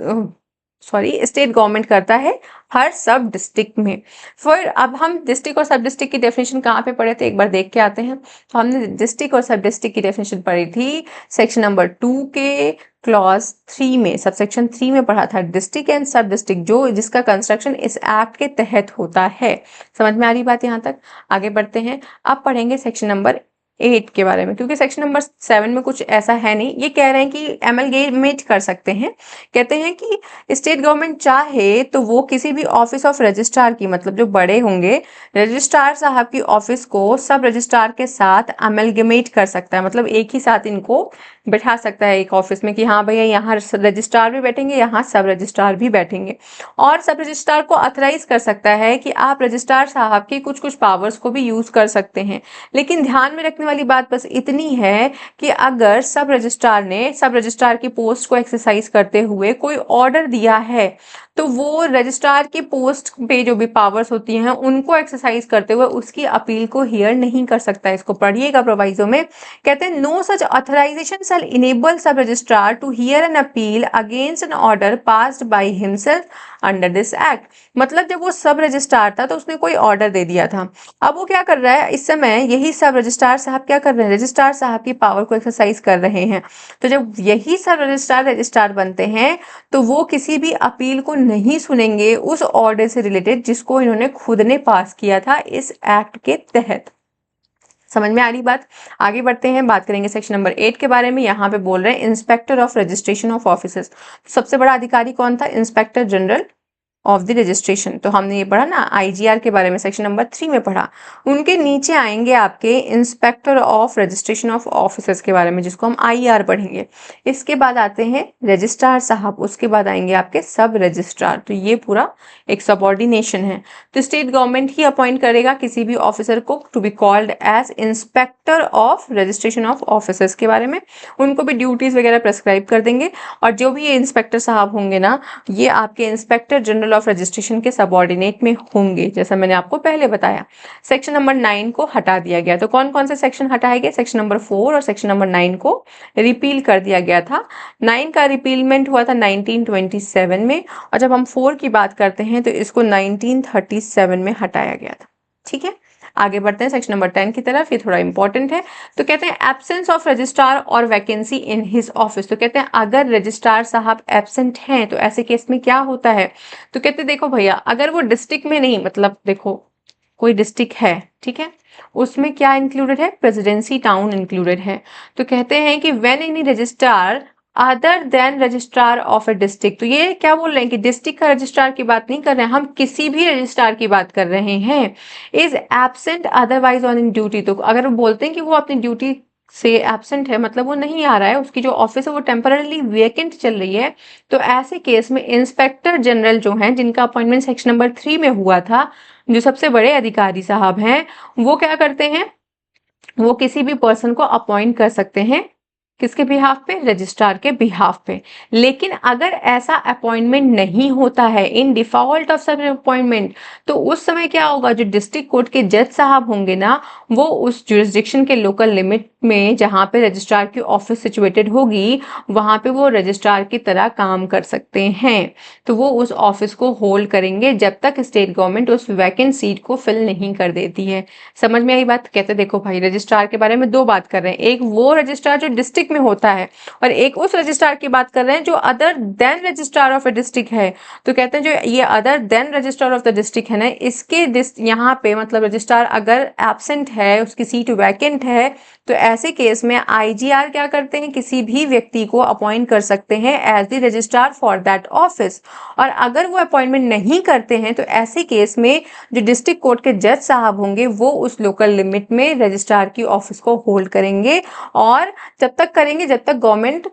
A: स्टेट गवर्नमेंट करता है हर सब डिस्ट्रिक्ट में। फिर अब हम डिस्ट्रिक्ट और सब डिस्ट्रिक्ट की डेफिनेशन कहाँ पे पढ़े थे, एक बार देख के आते हैं। तो हमने डिस्ट्रिक्ट और सब डिस्ट्रिक्ट की डेफिनेशन पढ़ी थी सेक्शन नंबर 2 के क्लॉज 3 में, सब सेक्शन 3 में पढ़ा था। डिस्ट्रिक्ट एंड सब डिस्ट्रिक्ट जो जिसका कंस्ट्रक्शन इस एक्ट के तहत होता है। समझ में आ रही बात यहाँ तक? आगे बढ़ते हैं। अब पढ़ेंगे सेक्शन नंबर 8 के बारे में, क्योंकि सेक्शन नंबर 7 में कुछ ऐसा है नहीं। ये कह रहे हैं कि एमलगेमेट कर सकते हैं। कहते हैं कि स्टेट गवर्नमेंट चाहे तो वो किसी भी ऑफिस ऑफ रजिस्ट्रार की, मतलब जो बड़े होंगे रजिस्ट्रार साहब की ऑफिस को सब रजिस्ट्रार के साथ एमलगेमेट कर सकता है, मतलब एक ही साथ इनको बैठा सकता है एक ऑफिस में कि हाँ भैया यहाँ रजिस्ट्रार भी बैठेंगे, यहाँ सब रजिस्ट्रार भी बैठेंगे। और सब रजिस्ट्रार को ऑथराइज कर सकता है कि आप रजिस्ट्रार साहब की कुछ कुछ पावर्स को भी यूज कर सकते हैं। लेकिन ध्यान में रखने वाली बात बस इतनी है कि अगर सब रजिस्ट्रार ने सब रजिस्ट्रार की पोस्ट को एक्सरसाइज करते हुए कोई ऑर्डर दिया है तो वो रजिस्ट्रार की पोस्ट पे जो भी पावर्स होती हैं उनको एक्सरसाइज करते हुए उसकी अपील को हियर नहीं कर सकता। इसको पढ़िएगा प्रोवाइजो में। कहते हैं no such authorisation shall enable sub registrar to hear an appeal against an order passed by himself under this act. मतलब जब वो सब रजिस्ट्रार था तो उसने कोई ऑर्डर दे दिया था, अब वो क्या कर रहा है इस समय, यही सब रजिस्ट्रार साहब क्या कर रहे हैं, रजिस्ट्रार साहब की पावर को एक्सरसाइज कर रहे हैं। तो जब यही सब रजिस्ट्रार बनते हैं तो वो किसी भी अपील को नहीं सुनेंगे उस ऑर्डर से रिलेटेड जिसको इन्होंने खुद ने पास किया था इस एक्ट के तहत। समझ में आ रही बात? आगे बढ़ते हैं, बात करेंगे सेक्शन नंबर 8 के बारे में। यहाँ पे बोल रहे हैं inspector of registration of offices. सबसे बड़ा अधिकारी कौन था? Inspector general of the registration. तो हमने ये पढ़ा ना आईजीआर के बारे में, सेक्शन नंबर 3 में पढ़ा। उनके नीचे आएंगे आपके inspector of registration of officers के बारे में, जिसको हम आईआर पढ़ेंगे। इसके बाद आते हैं रजिस्ट्रार साहब, उसके बाद आएंगे आपके सब रजिस्ट्रार। तो ये पूरा एक सबऑर्डिनेशन है। तो स्टेट गवर्नमेंट ही अपॉइंट करेगा किसी भी ऑफिसर को to be called as inspector of registration of officers के बारे में। उनको भी ड्यूटीज वगैरह प्रेस्क्राइब कर देंगे। और जो भी ये इंस्पेक्टर साहब होंगे ना, ये आपके इंस्पेक्टर जनरल ऑफ रजिस्ट्रेशन के सबऑर्डिनेट में होंगे, जैसा मैंने आपको पहले बताया। सेक्शन नंबर 9 को हटा दिया गया। तो कौन कौन से सेक्शन हटाए गए? सेक्शन नंबर 4 और सेक्शन नंबर 9 को रिपील कर दिया गया था। 9 का रिपीलमेंट हुआ था 1927 में, और जब हम 4 की बात करते हैं तो इसको 1937 में हटाया गया था। ठीक है, आगे बढ़ते हैं सेक्शन नंबर 10 की तरफ। ये थोड़ा इंपॉर्टेंट है। तो कहते हैं एब्सेंस ऑफ रजिस्ट्रार और वैकेंसी इन हिज ऑफिस। तो कहते हैं अगर रजिस्ट्रार साहब एब्सेंट हैं तो ऐसे केस में क्या होता है? तो कहते हैं देखो भैया, अगर वो डिस्ट्रिक्ट में नहीं, मतलब देखो कोई डिस्ट्रिक्ट है, ठीक है, उसमें क्या इंक्लूडेड है? प्रेसिडेंसी टाउन इंक्लूडेड है। तो कहते हैं कि when any registrar other than registrar of A district. तो ये क्या बोल रहे हैं कि डिस्ट्रिक्ट का रजिस्ट्रार की बात नहीं कर रहे हैं, हम किसी भी रजिस्ट्रार की बात कर रहे हैं। Is absent otherwise on in duty. तो अगर वो बोलते हैं कि वो अपनी ड्यूटी से एब्सेंट है, मतलब वो नहीं आ रहा है, उसकी जो ऑफिस है वो टेम्पररीली वेकेंट चल रही है, तो ऐसे केस में इंस्पेक्टर जनरल जो हैं, जिनका अपॉइंटमेंट सेक्शन नंबर 3 में हुआ था, जो सबसे बड़े अधिकारी साहब हैं, वो क्या करते हैं? वो किसी भी पर्सन को अपॉइंट कर सकते हैं। किसके बिहाफ पे? रजिस्ट्रार के बिहाफ पे। लेकिन अगर ऐसा अपॉइंटमेंट नहीं होता है, in default of such appointment, तो उस समय क्या होगा? जो डिस्ट्रिक्ट कोर्ट के जज साहब होंगे ना, वो उस जुरिस्डिक्शन के लोकल लिमिट में जहाँ पे रजिस्ट्रार की ऑफिस सिचुएटेड होगी, वहां पे वो रजिस्ट्रार की तरह काम कर सकते हैं। तो वो उस ऑफिस को होल्ड करेंगे जब तक स्टेट गवर्नमेंट उस वैकेंट सीट को फिल नहीं कर देती है। समझ में आई बात? कहते देखो भाई, रजिस्ट्रार के बारे में दो बात कर रहे हैं, एक वो रजिस्ट्रार जो डिस्ट्रिक्ट में होता है, और एक उस रजिस्ट्रार की बात कर रहे हैं जो other than registrar of A district है। तो कहते हैं जो ये other than registrar of the district है ना, इसके यहाँ पे मतलब रजिस्ट्रार अगर एब्सेंट है, उसकी सीट वैकेंट है, तो ऐसे केस में आईजीआर क्या करते हैं? किसी भी व्यक्ति को अपॉइंट कर सकते हैं as the registrar for that office. और अगर वो अपॉइंटमेंट नहीं करते हैं तो ऐसे केस में जो डिस्ट्रिक्ट कोर्ट के जज साहब होंगे वो उस लोकल लिमिट में रजिस्ट्रार की ऑफिस को होल्ड करेंगे, और जब तक करेंगे जब तक गवर्नमेंट,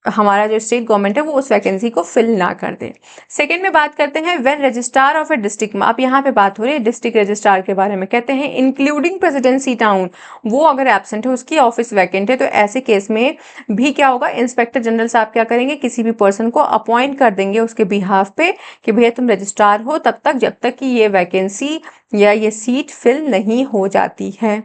A: हमारा जो स्टेट गवर्नमेंट है, वो उस वैकेंसी को फिल ना कर दे। सेकंड में बात करते हैं when registrar of A district. अब यहाँ पे बात हो रही है डिस्ट्रिक्ट रजिस्ट्रार के बारे में। कहते हैं इंक्लूडिंग प्रेसिडेंसी टाउन, वो अगर एब्सेंट है, उसकी ऑफिस वैकेंट है, तो ऐसे केस में भी क्या होगा? इंस्पेक्टर जनरल साहब क्या करेंगे? किसी भी पर्सन को अपॉइंट कर देंगे उसके बिहाफ पे कि भैया तुम रजिस्ट्रार हो तब तक, जब तक कि ये वैकेंसी या ये सीट फिल नहीं हो जाती है।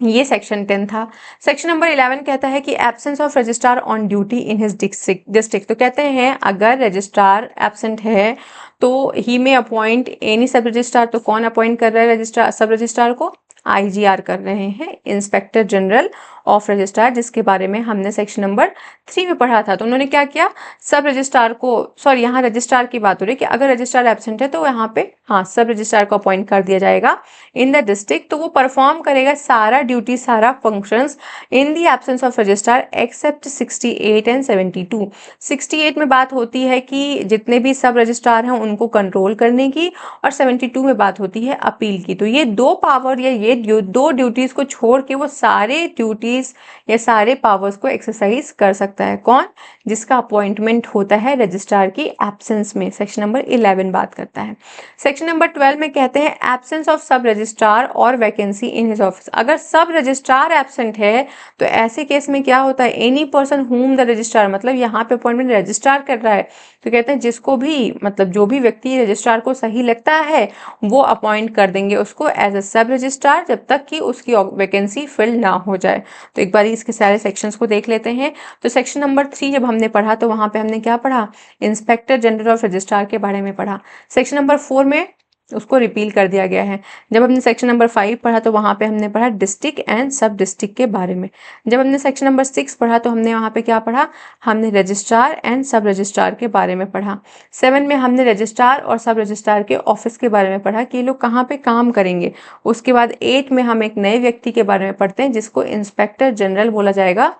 A: ये सेक्शन 10 था। सेक्शन नंबर 11 कहता है कि absence of registrar on duty in his district. तो कहते हैं अगर रजिस्ट्रार एब्सेंट है तो ही में अपॉइंट एनी सब रजिस्ट्रार। तो कौन अपॉइंट कर रहा है रजिस्ट्रार, सब रजिस्ट्रार को? आईजीआर कर रहे हैं, इंस्पेक्टर जनरल ऑफ रजिस्ट्रार, जिसके बारे में हमने सेक्शन नंबर 3 में पढ़ा था। तो उन्होंने क्या किया? सब रजिस्ट्रार को, सॉरी यहाँ रजिस्ट्रार की बात हो रही है कि अगर रजिस्ट्रार एब्सेंट है तो यहाँ पे हाँ सब रजिस्ट्रार को अपॉइंट कर दिया जाएगा इन द डिस्ट्रिक्ट। तो वो परफॉर्म करेगा सारा ड्यूटी, सारा functions in the absence of registrar except 68 and 72। 68 में बात होती है कि जितने भी सब रजिस्ट्रार हैं उनको कंट्रोल करने की, और 72 में बात होती है अपील की। तो ये दो पावर या ये दो ड्यूटीज को छोड़ के वो सारे ड्यूटीज या सारे पावर्स को एक्सरसाइज कर सकता है। कौन? जिसका अपॉइंटमेंट होता है रजिस्ट्रार की एब्सेंस में। सेक्शन नंबर 11 बात करता है। सेक्शन नंबर 12 में कहते हैं एब्सेंस ऑफ सब रजिस्ट्रार और वैकेंसी इन हिज ऑफिस। अगर सब रजिस्ट्रार एब्सेंट है तो ऐसे केस में क्या होता है? Any person whom the registrar, मतलब यहाँ पे अपॉइंटमेंट रजिस्ट्रार कर रहा है, तो कहते हैं जिसको भी, मतलब जो भी व्यक्ति रजिस्ट्रार को सही लगता है वो अपॉइंट कर देंगे उसको एज अ सब रजिस्ट्रार, जब तक कि उसकी वैकेंसी फिल ना हो जाए। तो एक बार इसके सारे सेक्शंस को देख लेते हैं। तो सेक्शन नंबर 3 जब हमने पढ़ा तो वहां पे हमने क्या पढ़ा? इंस्पेक्टर जनरल ऑफ रजिस्ट्रार के बारे में पढ़ा। सेक्शन नंबर 4 में उसको रिपील कर दिया गया है। जब हमने सेक्शन नंबर 5 पढ़ा तो वहां पे हमने पढ़ा डिस्ट्रिक्ट एंड सब डिस्ट्रिक्ट के बारे में। जब हमने सेक्शन नंबर 6 पढ़ा तो हमने वहां पे क्या पढ़ा? हमने रजिस्ट्रार एंड सब रजिस्ट्रार के बारे में पढ़ा। 7 में हमने रजिस्ट्रार और सब रजिस्ट्रार के ऑफिस के बारे में पढ़ा कि ये लोग कहाँ पे काम करेंगे। उसके बाद 8 में हम एक नए व्यक्ति के बारे में पढ़ते हैं जिसको इंस्पेक्टर जनरल बोला जाएगा।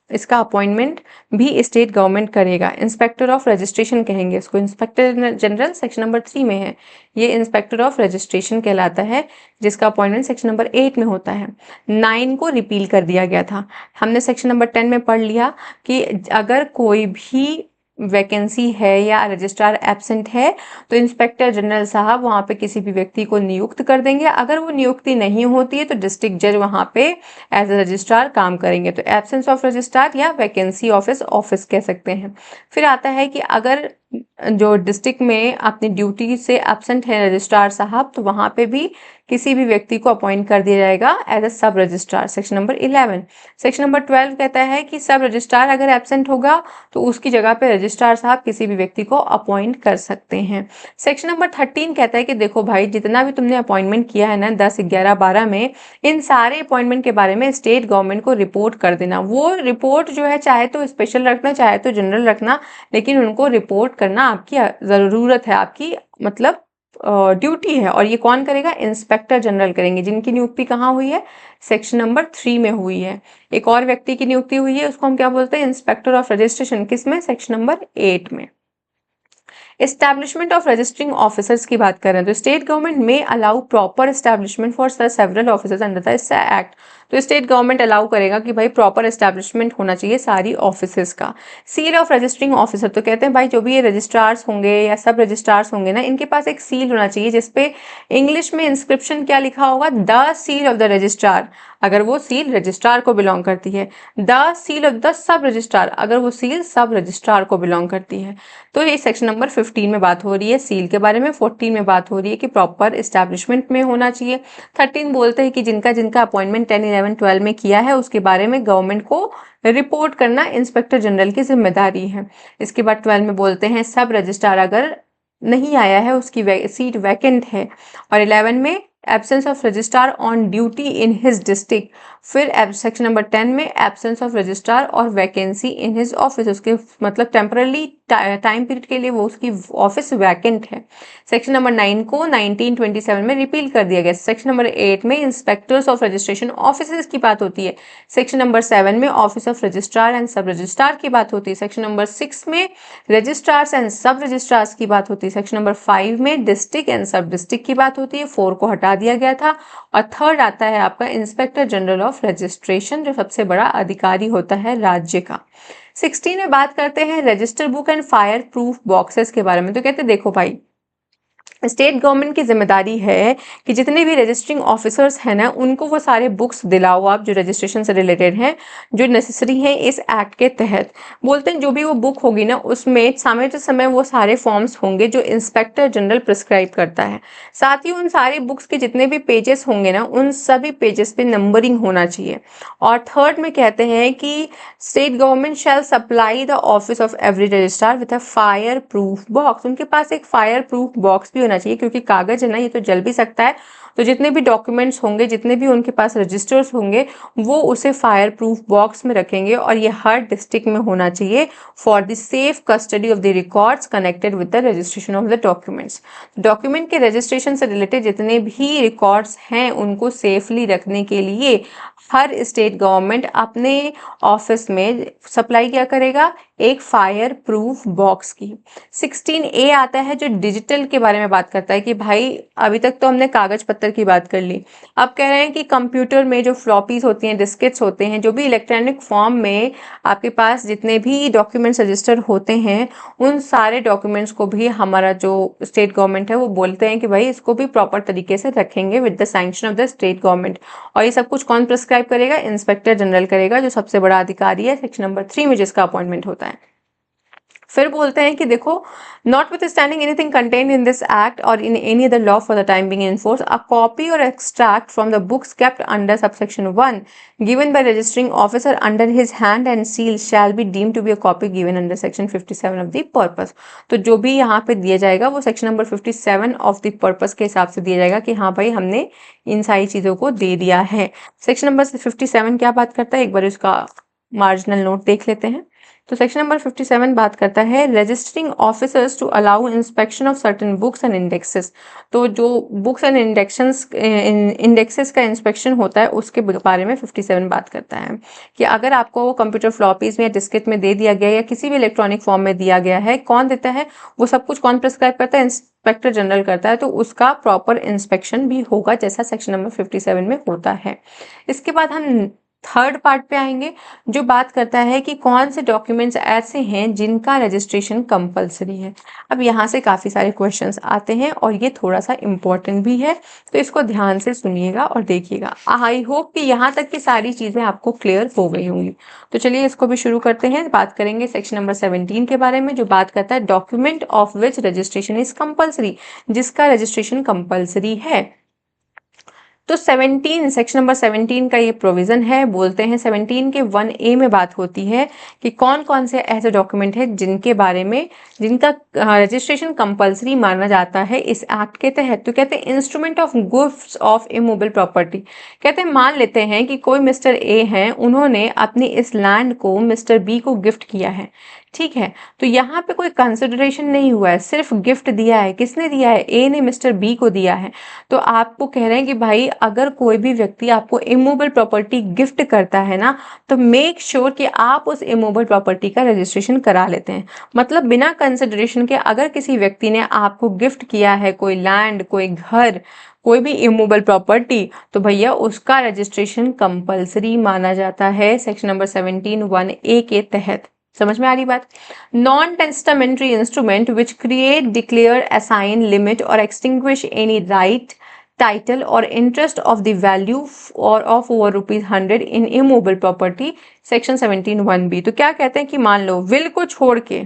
A: इसका अपॉइंटमेंट भी स्टेट गवर्नमेंट करेगा। इंस्पेक्टर ऑफ रजिस्ट्रेशन कहेंगे इसको। इंस्पेक्टर जनरल सेक्शन नंबर 3 में है, ये इंस्पेक्टर ऑफ रजिस्ट्रेशन कहलाता है, जिसका अपॉइंटमेंट सेक्शन नंबर 8 में होता है। 9 को रिपील कर दिया गया था। हमने सेक्शन नंबर 10 में पढ़ लिया कि अगर कोई भी वैकेंसी है या रजिस्ट्रार एब्सेंट है तो इंस्पेक्टर जनरल साहब वहाँ पे किसी भी व्यक्ति को नियुक्त कर देंगे। अगर वो नियुक्ति नहीं होती है तो डिस्ट्रिक्ट जज वहाँ पे एज ए रजिस्ट्रार काम करेंगे। तो एब्सेंस ऑफ रजिस्ट्रार या वैकेंसी ऑफिस कह सकते हैं। फिर आता है कि अगर जो डिस्ट्रिक्ट में अपनी ड्यूटी से एब्सेंट है रजिस्ट्रार साहब, तो वहाँ पे भी किसी भी व्यक्ति को अपॉइंट कर दिया जाएगा एज अ सब registrar, section number 11। Section number 12 कहता है कि सब रजिस्ट्रार अगर एब्सेंट होगा तो उसकी जगह पे रजिस्ट्रार साहब किसी भी व्यक्ति को अपॉइंट कर सकते हैं। सेक्शन नंबर 13 कहता है कि देखो भाई, जितना भी तुमने अपॉइंटमेंट किया है ना 10, 11, 12 में, इन सारे अपॉइंटमेंट के बारे में स्टेट गवर्नमेंट को रिपोर्ट कर देना। वो रिपोर्ट जो है चाहे तो स्पेशल रखना चाहे तो जनरल रखना, लेकिन उनको रिपोर्ट करना आपकी ज़रूरत है, आपकी मतलब ड्यूटी है। और ये कौन करेगा? इंस्पेक्टर जनरल करेंगे, जिनकी नियुक्ति कहाँ हुई है? सेक्शन नंबर 3 में हुई है। एक और व्यक्ति की नियुक्ति हुई है, उसको हम क्या बोलते हैं? Inspector of registration. किसमें? सेक्शन नंबर 8 में। एस्टैब्लिशमेंट ऑफ रजिस्टरिंग ऑफिसर्स की बात करें तो स्टेट गवर्नमेंट में allow proper establishment for several officers under the act. तो स्टेट गवर्नमेंट अलाउ करेगा कि भाई प्रॉपर एस्टैब्लिशमेंट होना चाहिए सारी ऑफिसेज का। सील ऑफ रजिस्टरिंग ऑफिसर, तो कहते हैं भाई जो भी ये रजिस्ट्रार्स होंगे या सब रजिस्ट्रार्स होंगे ना, इनके पास एक सील होना चाहिए जिसपे इंग्लिश में इंस्क्रिप्शन क्या लिखा होगा? The seal of the registrar, अगर वो सील रजिस्ट्रार को बिलोंग करती है। The seal of the sub registrar, अगर वो सील सब रजिस्ट्रार को बिलोंग करती है। तो ये सेक्शन नंबर 15 में बात हो रही है सील के बारे में। 14 में बात हो रही है कि प्रॉपर एस्टैब्लिशमेंट में होना चाहिए। 13 बोलते हैं कि जिनका जिनका अपॉइंटमेंट 10, 11, 12 में किया है उसके बारे में गवर्नमेंट को रिपोर्ट करना इंस्पेक्टर जनरल की जिम्मेदारी है। इसके बाद 12 में बोलते हैं सब रजिस्ट्रार अगर नहीं आया है, उसकी सीट वैकेंट है। और 11 में absence of registrar on duty in his district. फिर सेक्शन नंबर 10 में एब्सेंस ऑफ रजिस्ट्रार और वैकेंसी इन हिज ऑफिस, उसके मतलब टेम्पररी टाइम पीरियड के लिए वो उसकी ऑफिस वैकेंट है। सेक्शन नंबर 9 को 1927 में रिपील कर दिया गया। सेक्शन नंबर 8 में इंस्पेक्टर्स ऑफ रजिस्ट्रेशन ऑफिस की बात होती है। सेक्शन नंबर 7 में ऑफिस ऑफ रजिस्ट्रार एंड सब रजिस्ट्रार की बात होती है। सेक्शन नंबर 6 में रजिस्ट्रार्स एंड सब रजिस्ट्रार्स की बात होती है। सेक्शन नंबर 5 में डिस्ट्रिक्ट एंड सब डिस्ट्रिक्ट की बात होती है। 4 को हटा दिया गया था। और थर्ड आता है आपका इंस्पेक्टर जनरल ऑफ रजिस्ट्रेशन, जो सबसे बड़ा अधिकारी होता है राज्य का। 16 में बात करते हैं register book and fire proof boxes के बारे में। तो कहते हैं देखो भाई, स्टेट गवर्नमेंट की जिम्मेदारी है कि जितने भी रजिस्टरिंग ऑफिसर्स हैं ना, उनको वो सारे बुक्स दिलाओ आप जो रजिस्ट्रेशन से रिलेटेड हैं, जो नेसेसरी हैं इस एक्ट के तहत। बोलते हैं जो भी वो बुक होगी ना, उसमें समय टू समय वो सारे फॉर्म्स होंगे जो इंस्पेक्टर जनरल प्रिस्क्राइब करता है। साथ ही उन सारी बुक्स के जितने भी पेजेस होंगे ना, उन सभी पेजेस पे नंबरिंग होना चाहिए। और थर्ड में कहते हैं कि state government shell supply the office of every registrar with a fire proof box. उनके पास एक फायर प्रूफ बॉक्स भी होना चाहिए, क्योंकि कागज है ना, ये तो जल भी सकता है। तो जितने भी डॉक्यूमेंट्स होंगे, जितने भी उनके पास रजिस्टर्स होंगे, वो उसे फायर प्रूफ बॉक्स में रखेंगे। और ये हर डिस्ट्रिक्ट में होना चाहिए for the safe custody of the records connected with the registration of the documents. Document के रजिस्ट्रेशन से रिलेटेड जितने भी रिकॉर्ड्स हैं, उनको सेफली रखने के लिए हर स्टेट गवर्नमेंट अपने ऑफिस में सप्लाई क्या करेगा? एक फायर प्रूफ बॉक्स की। 16A आता है जो डिजिटल के बारे में बात करता है कि भाई अभी तक तो हमने कागज पत्तर की बात कर ली, अब कह रहे हैं कि कंप्यूटर में जो फ्लॉपीज होती हैं, डिस्केट्स होते हैं, जो भी इलेक्ट्रॉनिक फॉर्म में आपके पास जितने भी डॉक्यूमेंट्स रजिस्टर होते हैं, उन सारे डॉक्यूमेंट्स को भी हमारा जो स्टेट गवर्नमेंट है वो बोलते हैं कि भाई इसको भी प्रॉपर तरीके से रखेंगे with the sanction of the state government. और ये सब कुछ कौन प्रिस्क्राइब करेगा? इंस्पेक्टर जनरल करेगा, जो सबसे बड़ा अधिकारी है सेक्शन नंबर 3 में जिसका अपॉइंटमेंट होता है। फिर बोलते हैं कि देखो, notwithstanding anything contained in this act or in any other law for the time being in force, a copy or extract from the books kept under subsection 1 given by registering officer under his hand and seal shall be deemed to be a copy given under section 57 of the purpose। तो जो भी यहाँ पे दिया जाएगा वो section number 57 of the purpose के हिसाब से दिया जाएगा कि हाँ भाई हमने इन सारी चीज़ों को दे दिया है। सेक्शन नंबर 57 क्या बात करता है, एक बार उसका मार्जिनल नोट देख लेते हैं। तो सेक्शन नंबर 57 बात करता है registering officers to allow inspection of certain books and indexes. तो जो बुक्स एंड इंडेक्सेस का इंस्पेक्शन होता है उसके बारे में 57 बात करता है कि अगर आपको कंप्यूटर फ्लॉपीज में या डिस्केट में दे दिया गया या किसी भी इलेक्ट्रॉनिक फॉर्म में दिया गया है, कौन देता है? वो सब कुछ कौन प्रिस्क्राइब करता है? इंस्पेक्टर जनरल करता है। तो उसका प्रॉपर इंस्पेक्शन भी होगा जैसा सेक्शन नंबर 57 में होता है। इसके बाद हम थर्ड पार्ट पे आएंगे जो बात करता है कि कौन से डॉक्यूमेंट्स ऐसे हैं जिनका रजिस्ट्रेशन कंपलसरी है। अब यहाँ से काफ़ी सारे क्वेश्चंस आते हैं और ये थोड़ा सा इम्पोर्टेंट भी है, तो इसको ध्यान से सुनिएगा और देखिएगा। आई होप कि यहाँ तक की सारी चीज़ें आपको क्लियर हो गई होंगी। तो चलिए इसको भी शुरू करते हैं। बात करेंगे सेक्शन नंबर 17 के बारे में, जो बात करता है document of which registration is compulsory, जिसका रजिस्ट्रेशन कंपलसरी है। तो 17 सेक्शन नंबर 17 का ये प्रोविजन है। बोलते हैं 17 के 1A में बात होती है कि कौन कौन से ऐसे डॉक्यूमेंट हैं जिनके बारे में जिनका रजिस्ट्रेशन कंपलसरी माना जाता है इस एक्ट के तहत। तो कहते हैं instrument of gifts of immovable property. कहते हैं मान लेते हैं कि कोई मिस्टर ए हैं, उन्होंने अपनी इस लैंड को मिस्टर बी को गिफ्ट किया है, ठीक है। तो यहाँ पे कोई कंसिडरेशन नहीं हुआ है, सिर्फ गिफ्ट दिया है। किसने दिया है? ए ने मिस्टर बी को दिया है। तो आपको कह रहे हैं कि भाई अगर कोई भी व्यक्ति आपको इमूवेबल प्रॉपर्टी गिफ्ट करता है ना, तो मेक श्योर कि आप उस इमूवेबल प्रॉपर्टी का रजिस्ट्रेशन करा लेते हैं। मतलब बिना कंसिडरेशन के अगर किसी व्यक्ति ने आपको गिफ्ट किया है कोई लैंड, कोई घर, कोई भी इमूवेबल प्रॉपर्टी, तो भैया उसका रजिस्ट्रेशन कंपलसरी माना जाता है सेक्शन नंबर 17(1)(a) के तहत। समझ में आ रही बात? Non testamentary instrument which create, declare, assign, limit और extinguish any right, title or interest of the value और of over ₹100 in immovable property, section 17(1)(b)। तो क्या कहते हैं कि मान लो विल को छोड़ के,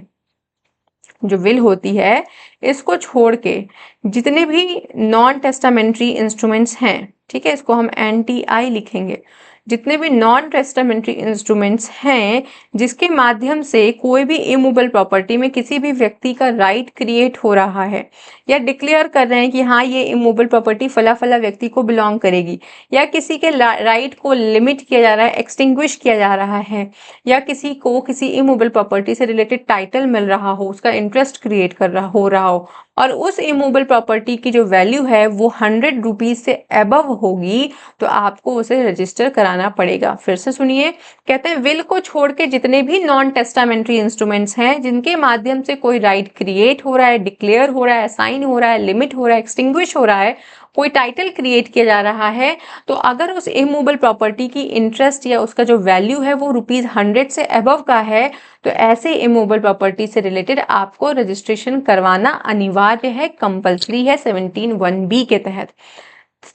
A: जो विल होती है इसको छोड़ के जितने भी नॉन टेस्टामेंट्री इंस्ट्रूमेंट्स हैं, ठीक है, इसको हम NTI लिखेंगे, जितने भी नॉन टेस्टामेंट्री इंस्ट्रूमेंट्स हैं जिसके माध्यम से कोई भी इमूवेबल प्रॉपर्टी में किसी भी व्यक्ति का राइट क्रिएट हो रहा है, या डिक्लेयर कर रहे हैं कि हाँ ये इमूवेबल प्रॉपर्टी फला फला व्यक्ति को बिलोंग करेगी, या किसी के राइट को लिमिट किया जा रहा है, एक्सटिंग्विश किया जा रहा है, या किसी को किसी इमूवेबल प्रॉपर्टी से रिलेटेड टाइटल मिल रहा हो, उसका इंटरेस्ट क्रिएट हो रहा हो, और उस इमूवेबल प्रॉपर्टी की जो वैल्यू है वो ₹100 से अबव होगी, तो आपको उसे रजिस्टर कराना पड़ेगा। फिर से सुनिए, कहते हैं विल को छोड़ के जितने भी नॉन टेस्टामेंट्री इंस्ट्रूमेंट्स हैं जिनके माध्यम से कोई राइट क्रिएट हो रहा है, डिक्लेयर हो रहा है, असाइन हो रहा है, लिमिट हो रहा है, एक्सटिंग्विश हो रहा है, कोई टाइटल क्रिएट किया जा रहा है, तो अगर उस इमूवेबल प्रॉपर्टी की इंटरेस्ट या उसका जो वैल्यू है वो ₹100 से अबव का है, तो ऐसे इमूवेबल प्रॉपर्टी से रिलेटेड आपको रजिस्ट्रेशन करवाना अनिवार्य है, कंपलसरी है 17(1)(b) के तहत।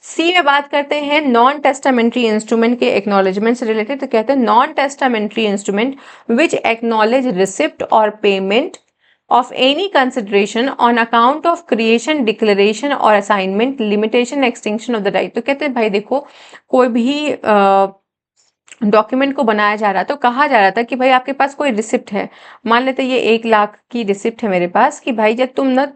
A: सी में बात करते हैं नॉन टेस्टामेंट्री इंस्ट्रूमेंट के एक्नॉलेजमेंट से रिलेटेड। तो कहते हैं non testamentary instrument which acknowledge receipt or payment of any consideration on account of creation, declaration or assignment, limitation, extinction of the right। तो कहते हैं भाई देखो, कोई भी डॉक्यूमेंट को बनाया जा रहा था, तो कहा जा रहा था कि भाई आपके पास कोई रिसिप्ट है, मान लेते ये 1 लाख की रिसिप्ट है मेरे पास, कि भाई जब तुम ना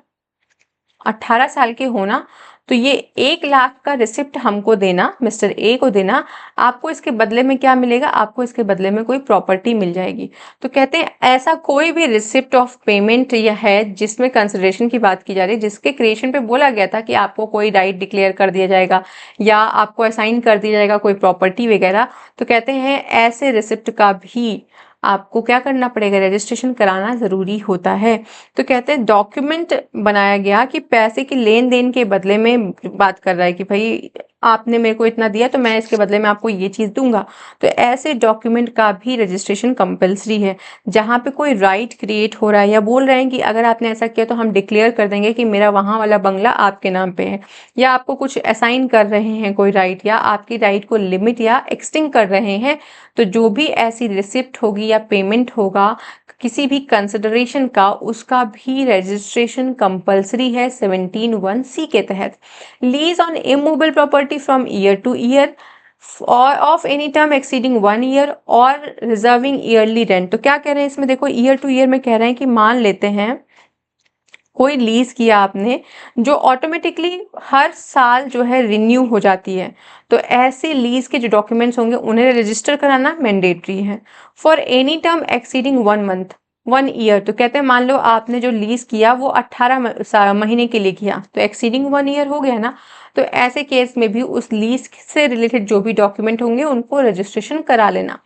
A: 18 साल के हो ना, तो ये 1 लाख का रिसिप्ट हमको देना, मिस्टर ए को देना, आपको इसके बदले में क्या मिलेगा? आपको इसके बदले में कोई प्रॉपर्टी मिल जाएगी। तो कहते हैं ऐसा कोई भी रिसिप्ट ऑफ पेमेंट यह है जिसमें कंसिडरेशन की बात की जा रही है, जिसके क्रिएशन पे बोला गया था कि आपको कोई राइट डिक्लेयर कर दिया जाएगा या आपको असाइन कर दिया जाएगा कोई प्रॉपर्टी वगैरह, तो कहते हैं ऐसे रिसिप्ट का भी आपको क्या करना पड़ेगा? रजिस्ट्रेशन कराना जरूरी होता है। तो कहते हैं डॉक्यूमेंट बनाया गया कि पैसे की लेन देन के बदले में बात कर रहा है कि भाई आपने मेरे को इतना दिया तो मैं इसके बदले में आपको ये चीज दूंगा, तो ऐसे डॉक्यूमेंट का भी रजिस्ट्रेशन कंपलसरी है। जहाँ पे कोई राइट क्रिएट हो रहा है या बोल रहे हैं कि अगर आपने ऐसा किया तो हम डिक्लेयर कर देंगे कि मेरा वहां वाला बंगला आपके नाम पे है, या आपको कुछ असाइन कर रहे हैं कोई राइट, या आपकी राइट को लिमिट या एक्सटिंग कर रहे हैं, तो जो भी ऐसी रिसिप्ट होगी या पेमेंट होगा किसी भी कंसिडरेशन का, उसका भी रजिस्ट्रेशन कंपलसरी है 17(1)(c) के तहत। Lease on immovable property from year to year or of any term exceeding 1 year or reserving yearly rent. तो क्या कह रहे हैं इसमें? देखो ईयर टू ईयर में कह रहे हैं कि मान लेते हैं कोई लीज किया आपने जो ऑटोमेटिकली हर साल जो है रिन्यू हो जाती है, तो ऐसे लीज के जो डॉक्यूमेंट्स होंगे उन्हें रजिस्टर कराना मैंडेटरी है। For any term exceeding 1 month 1 year, तो कहते हैं मान लो आपने जो लीज किया वो 18 महीने के लिए किया, तो एक्सीडिंग 1 ईयर हो गया ना, तो ऐसे केस में भी उस लीज से रिलेटेड जो भी डॉक्यूमेंट होंगे उनको रजिस्ट्रेशन करा लेना।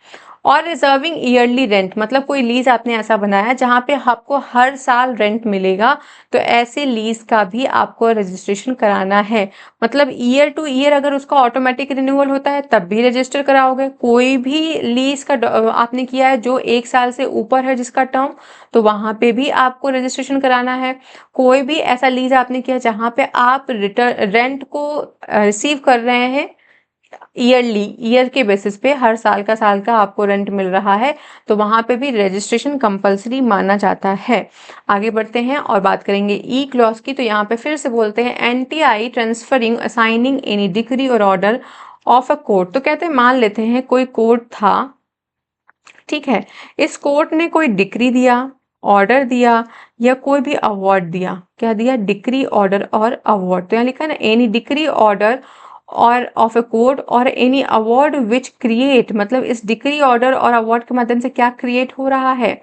A: और रिजर्विंग ईयरली रेंट, मतलब कोई लीज आपने ऐसा बनाया जहाँ पे आपको हर साल रेंट मिलेगा, तो ऐसे लीज का भी आपको रजिस्ट्रेशन कराना है। मतलब ईयर टू ईयर अगर उसका ऑटोमेटिक रिन्यूअल होता है तब भी रजिस्टर कराओगे। कोई भी लीज का आपने किया है जो 1 साल से ऊपर है जिसका टर्म, तो वहां पे भी आपको रजिस्ट्रेशन कराना है। कोई भी ऐसा लीज आपने किया जहां पे आप रिटर्न रेंट को रिसीव कर रहे हैं ईयरली, ईयर के बेसिस पे हर साल का आपको रेंट मिल रहा है, तो वहां पे भी रजिस्ट्रेशन कंपलसरी माना जाता है। आगे बढ़ते हैं और बात करेंगे ई क्लॉज की। तो यहाँ पे फिर से बोलते हैं NTI transferring assigning any decree और ऑर्डर ऑफ अ कोर्ट। तो कहते हैं मान लेते हैं कोई कोर्ट था, ठीक है, इस कोर्ट ने कोई डिक्री दिया, ऑर्डर दिया या कोई भी अवार्ड दिया। क्या दिया? डिक्री, ऑर्डर और अवार्ड। तो यहाँ लिखा है ना एनी डिक्री, ऑर्डर और ऑफ ए कोर्ट और एनी अवार्ड विच क्रिएट, मतलब इस डिक्री, ऑर्डर और अवार्ड के माध्यम से क्या क्रिएट हो रहा है?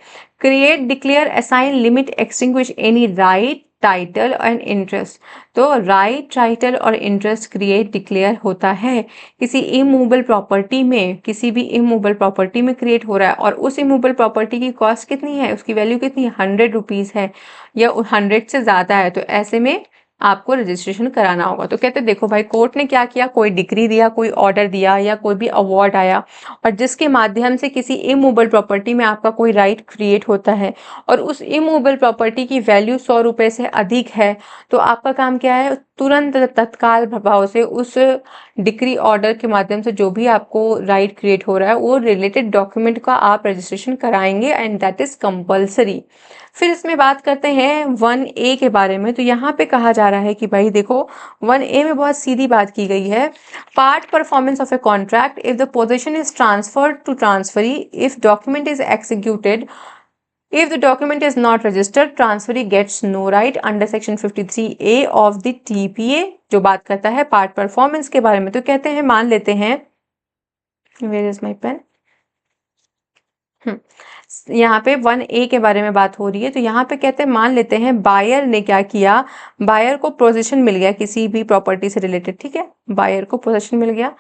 A: Create, declare, assign, limit, extinguish any right, title and interest. तो right, title or interest create, declare होता है किसी इमूवेबल प्रॉपर्टी में, किसी भी इमूवेबल प्रॉपर्टी में क्रिएट हो रहा है। और उस इमूवेबल प्रॉपर्टी की कॉस्ट कितनी है, उसकी वैल्यू कितनी है? 100 रुपीज है या 100 से ज्यादा है, तो ऐसे में आपको रजिस्ट्रेशन कराना होगा। तो कहते देखो भाई, कोर्ट ने क्या किया, कोई डिक्री दिया, कोई ऑर्डर दिया या कोई भी अवार्ड आया, और जिसके माध्यम से किसी इमूवेबल प्रॉपर्टी में आपका कोई राइट क्रिएट होता है और उस इमूवेबल प्रॉपर्टी की वैल्यू 100 रुपए से अधिक है, तो आपका काम क्या है? तुरंत तत्काल प्रभाव से उस डिक्री, ऑर्डर के माध्यम से जो भी आपको राइट क्रिएट हो रहा है वो रिलेटेड डॉक्यूमेंट का आप रजिस्ट्रेशन कराएंगे, एंड दैट इज कंपल्सरी। फिर इसमें बात करते हैं 1A के बारे में। तो यहाँ पे कहा जा रहा है कि भाई देखो, 1A में बहुत सीधी बात की गई है। Part performance of a contract if the possession is transferred to transferee, if document is executed, if the document is not registered, transferee gets no right under section 53A of the TPA, जो बात करता है part performance के बारे में। तो कहते हैं, मान लेते हैं, where is my pen? यहाँ पे 1A के बारे में बात हो रही है। तो यहाँ पे कहते हैं, मान लेते हैं बायर ने क्या किया, बायर को पोजीशन मिल गया किसी भी प्रॉपर्टी से रिलेटेड, ठीक है, बायर को पोजीशन मिल गया,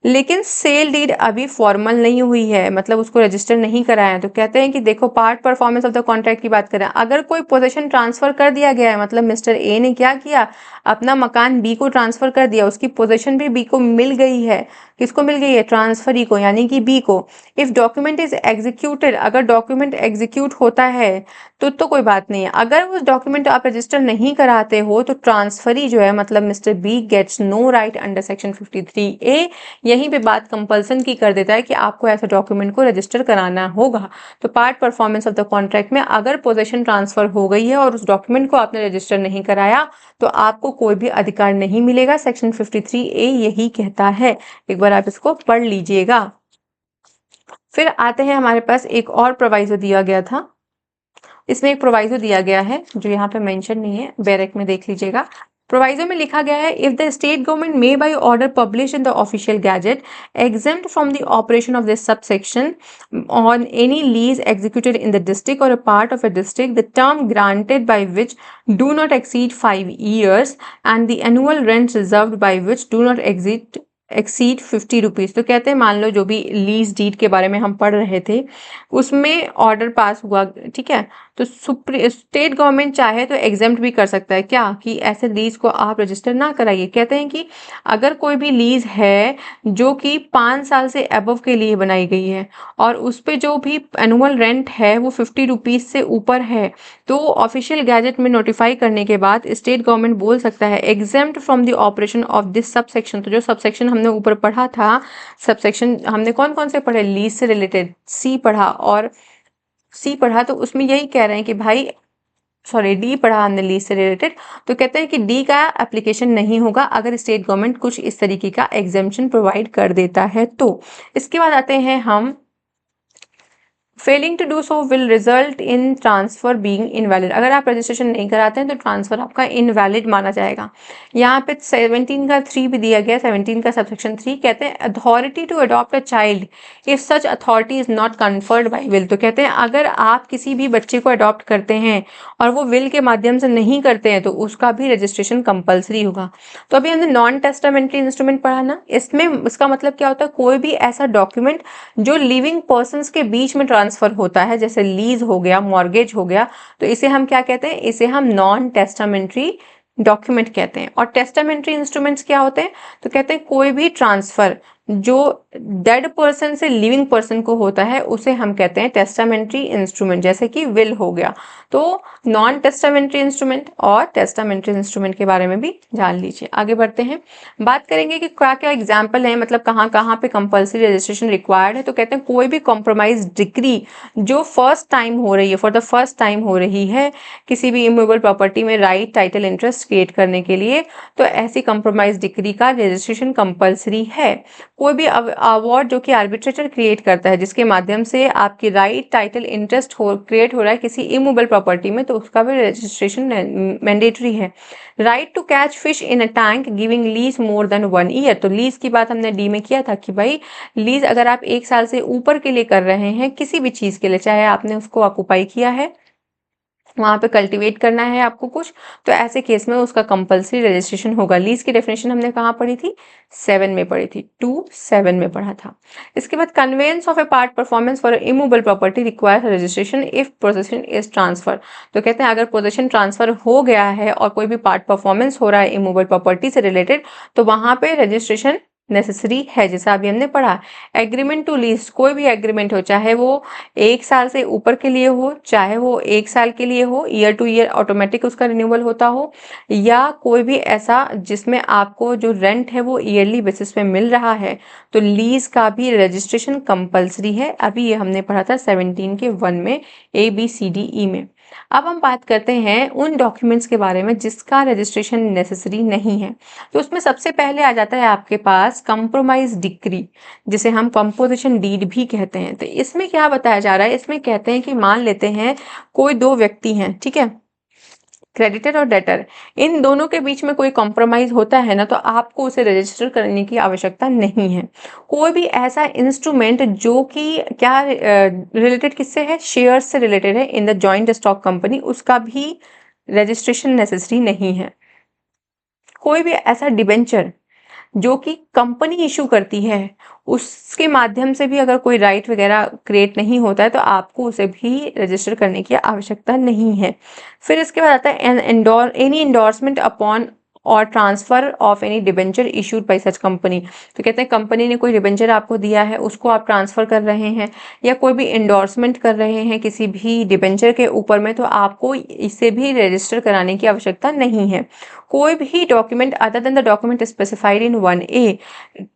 A: लेकिन सेल डीड अभी फॉर्मल नहीं हुई है, मतलब उसको रजिस्टर नहीं कराया है। तो कहते हैं कि देखो, part performance of the contract की बात करें, अगर कोई पोजीशन ट्रांसफर कर दिया गया है, मतलब मिस्टर ए ने क्या किया, अपना मकान बी को ट्रांसफर कर दिया, उसकी पोजीशन भी बी को मिल गई है। किसको मिल गई है? ट्रांसफरी को, यानी कि बी को। इफ डॉक्यूमेंट इज एग्जीक्यूटेड, अगर डॉक्यूमेंट एग्जीक्यूट होता है तो कोई बात नहीं है। अगर उस डॉक्यूमेंट आप रजिस्टर नहीं कराते हो तो ट्रांसफरी जो है, मतलब mister B, gets no right under section 53A। यहीं पे बात कंपल्सन की कर देता है कि आपको ऐसे डॉक्यूमेंट को रजिस्टर कराना होगा। तो part performance of the contract में अगर पोजीशन ट्रांसफर हो गई है और उस डॉक्यूमेंट को आपने रजिस्टर नहीं कराया तो आपको कोई भी अधिकार नहीं मिलेगा। सेक्शन 53A यही कहता है। एक बार आप इसको पढ़ लीजिएगा। फिर आते हैं, हमारे पास एक और प्रोवाइजो दिया गया था। इसमें एक प्रोवाइजो दिया गया है जो यहाँ पे मेंशन नहीं है, बैरक में देख लीजिएगा। प्रोवाइजो में लिखा गया है, if the state government may by order publish in the official gazette exempt from the operation of this subsection on any lease executed in the district or a part of a district, the term granted by which do not exceed 5 years and the annual rent reserved by which do not exceed 50 rupees. तो कहते हैं, मान लो जो भी lease deed के बारे में हम पढ़ रहे थे उसमें ऑर्डर पास हुआ, ठीक है, तो स्टेट गवर्नमेंट चाहे तो एग्जेम्प्ट भी कर सकता है, क्या कि ऐसे लीज को आप रजिस्टर ना कराइए। कहते हैं कि अगर कोई भी लीज है जो कि 5 साल से अबव के लिए बनाई गई है और उस पर जो भी एनुअल रेंट है वो 50 रुपीज़ से ऊपर है, तो ऑफिशियल गैजेट में नोटिफाई करने के बाद स्टेट गवर्नमेंट बोल सकता है exempt from the operation of this subsection. तो जो सबसेक्शन हमने ऊपर पढ़ा था, सबसेक्शन हमने कौन कौन से पढ़े, लीज से रिलेटेड सी पढ़ा और सी पढ़ा, तो उसमें यही कह रहे हैं कि भाई, सॉरी डी पढ़ा हमने लीज से रिलेटेड, तो कहते हैं कि डी का एप्लीकेशन नहीं होगा अगर स्टेट गवर्नमेंट कुछ इस तरीके का एग्जेम्पशन प्रोवाइड कर देता है। तो इसके बाद आते हैं हम failing to do so will result in transfer being invalid. अगर आप रजिस्ट्रेशन नहीं कराते हैं तो ट्रांसफर आपका इनवैलिड माना जाएगा। यहाँ पे 17 का 3 भी दिया गया, 17 का सबसेक्शन 3 कहते हैं authority to adopt a child if such authority is not conferred by will. तो कहते हैं अगर आप किसी भी बच्चे को अडॉप्ट करते हैं और वो विल के माध्यम से नहीं करते हैं तो उसका भी रजिस्ट्रेशन कंपलसरी होगा। तो अभी हमने नॉन टेस्टामेंट्री इंस्ट्रूमेंट पढ़ा ना, इसमें इसका मतलब क्या होता है, कोई भी ऐसा डॉक्यूमेंट जो लिविंग पर्सन्स के बीच में ट्रांसफर होता है, जैसे लीज हो गया, मॉर्गेज हो गया, तो इसे हम क्या कहते हैं, इसे हम नॉन टेस्टामेंट्री डॉक्यूमेंट कहते हैं। और टेस्टामेंट्री इंस्ट्रूमेंट्स क्या होते हैं, तो कहते हैं कोई भी ट्रांसफर जो डेड पर्सन से लिविंग पर्सन को होता है उसे हम कहते हैं टेस्टामेंट्री इंस्ट्रूमेंट, जैसे कि विल हो गया। तो नॉन टेस्टामेंट्री इंस्ट्रूमेंट और टेस्टामेंट्री इंस्ट्रूमेंट के बारे में भी जान लीजिए। आगे बढ़ते हैं, बात करेंगे कि क्या क्या एग्जाम्पल है, मतलब कहाँ कहाँ पे कंपल्सरी रजिस्ट्रेशन रिक्वायर्ड है। तो कहते हैं कोई भी कॉम्प्रोमाइज डिक्री जो फर्स्ट टाइम हो रही है, फॉर द फर्स्ट टाइम हो रही है किसी भी इमूवेबल प्रॉपर्टी में राइट, टाइटल, इंटरेस्ट क्रिएट करने के लिए, तो ऐसी कंप्रोमाइज डिक्री का रजिस्ट्रेशन कंपल्सरी है। कोई भी अवार्ड जो कि आर्बिट्रेटर क्रिएट करता है जिसके माध्यम से आपकी राइट, टाइटल, इंटरेस्ट क्रिएट हो रहा है किसी इमूवेबल प्रॉपर्टी में, तो उसका भी रजिस्ट्रेशन मैंडेटरी है। Right to catch fish in a tank giving lease more than 1 year. तो लीज की बात हमने डी में किया था कि भाई लीज अगर आप 1 साल से ऊपर के लिए कर रहे हैं किसी भी चीज के लिए, चाहे आपने उसको ऑक्युपाई किया है, वहां पे कल्टीवेट करना है आपको कुछ, तो ऐसे केस में उसका कंपल्सरी रजिस्ट्रेशन होगा। लीज की डेफिनेशन हमने कहाँ पढ़ी थी, 7 में पढ़ी थी, 2(7) में पढ़ा था। इसके बाद conveyance of a part performance for immovable property requires registration if possession is transfer. तो कहते हैं अगर पोजेशन ट्रांसफर हो गया है और कोई भी पार्ट परफॉर्मेंस हो रहा है इमूवेबल प्रॉपर्टी से रिलेटेड, तो वहां पे रजिस्ट्रेशन नेसेसरी है, जैसा अभी हमने पढ़ा। एग्रीमेंट टू लीज, कोई भी एग्रीमेंट हो, चाहे वो 1 साल से ऊपर के लिए हो, चाहे वो 1 साल के लिए हो, ईयर टू ईयर ऑटोमेटिक उसका रिन्यूअल होता हो, या कोई भी ऐसा जिसमें आपको जो रेंट है वो ईयरली बेसिस पे मिल रहा है, तो लीज का भी रजिस्ट्रेशन कंपलसरी है। अभी ये हमने पढ़ा था 17 के 1 में, ABCDE में। अब हम बात करते हैं उन डॉक्यूमेंट्स के बारे में जिसका रजिस्ट्रेशन नेसेसरी नहीं है। तो उसमें सबसे पहले आ जाता है आपके पास कंप्रोमाइज डिक्री, जिसे हम कंपोजिशन डीड भी कहते हैं। तो इसमें क्या बताया जा रहा है, इसमें कहते हैं कि मान लेते हैं कोई 2 व्यक्ति हैं, ठीक है, क्रेडिटर और डेटर, इन दोनों के बीच में कोई कॉम्प्रोमाइज होता है ना, तो आपको उसे रजिस्टर करने की आवश्यकता नहीं है। कोई भी ऐसा इंस्ट्रूमेंट जो कि क्या रिलेटेड किससे है, शेयर से रिलेटेड है in the joint stock company, उसका भी रजिस्ट्रेशन नेसेसरी नहीं है। कोई भी ऐसा डिबेंचर जो कि कंपनी इशू करती है, उसके माध्यम से भी अगर कोई राइट वगैरह क्रिएट नहीं होता है तो आपको उसे भी रजिस्टर करने की आवश्यकता नहीं है। फिर इसके बाद आता है एनी इंडोर्समेंट अपॉन और transfer of any debenture issued by such company. तो कहते हैं कंपनी ने कोई डिबेंचर आपको दिया है, उसको आप ट्रांसफर कर रहे हैं या कोई भी इंडोर्समेंट कर रहे हैं किसी भी डिबेंचर के ऊपर में, तो आपको इसे भी रजिस्टर कराने की आवश्यकता नहीं है। कोई भी document other than the document specified in 1A,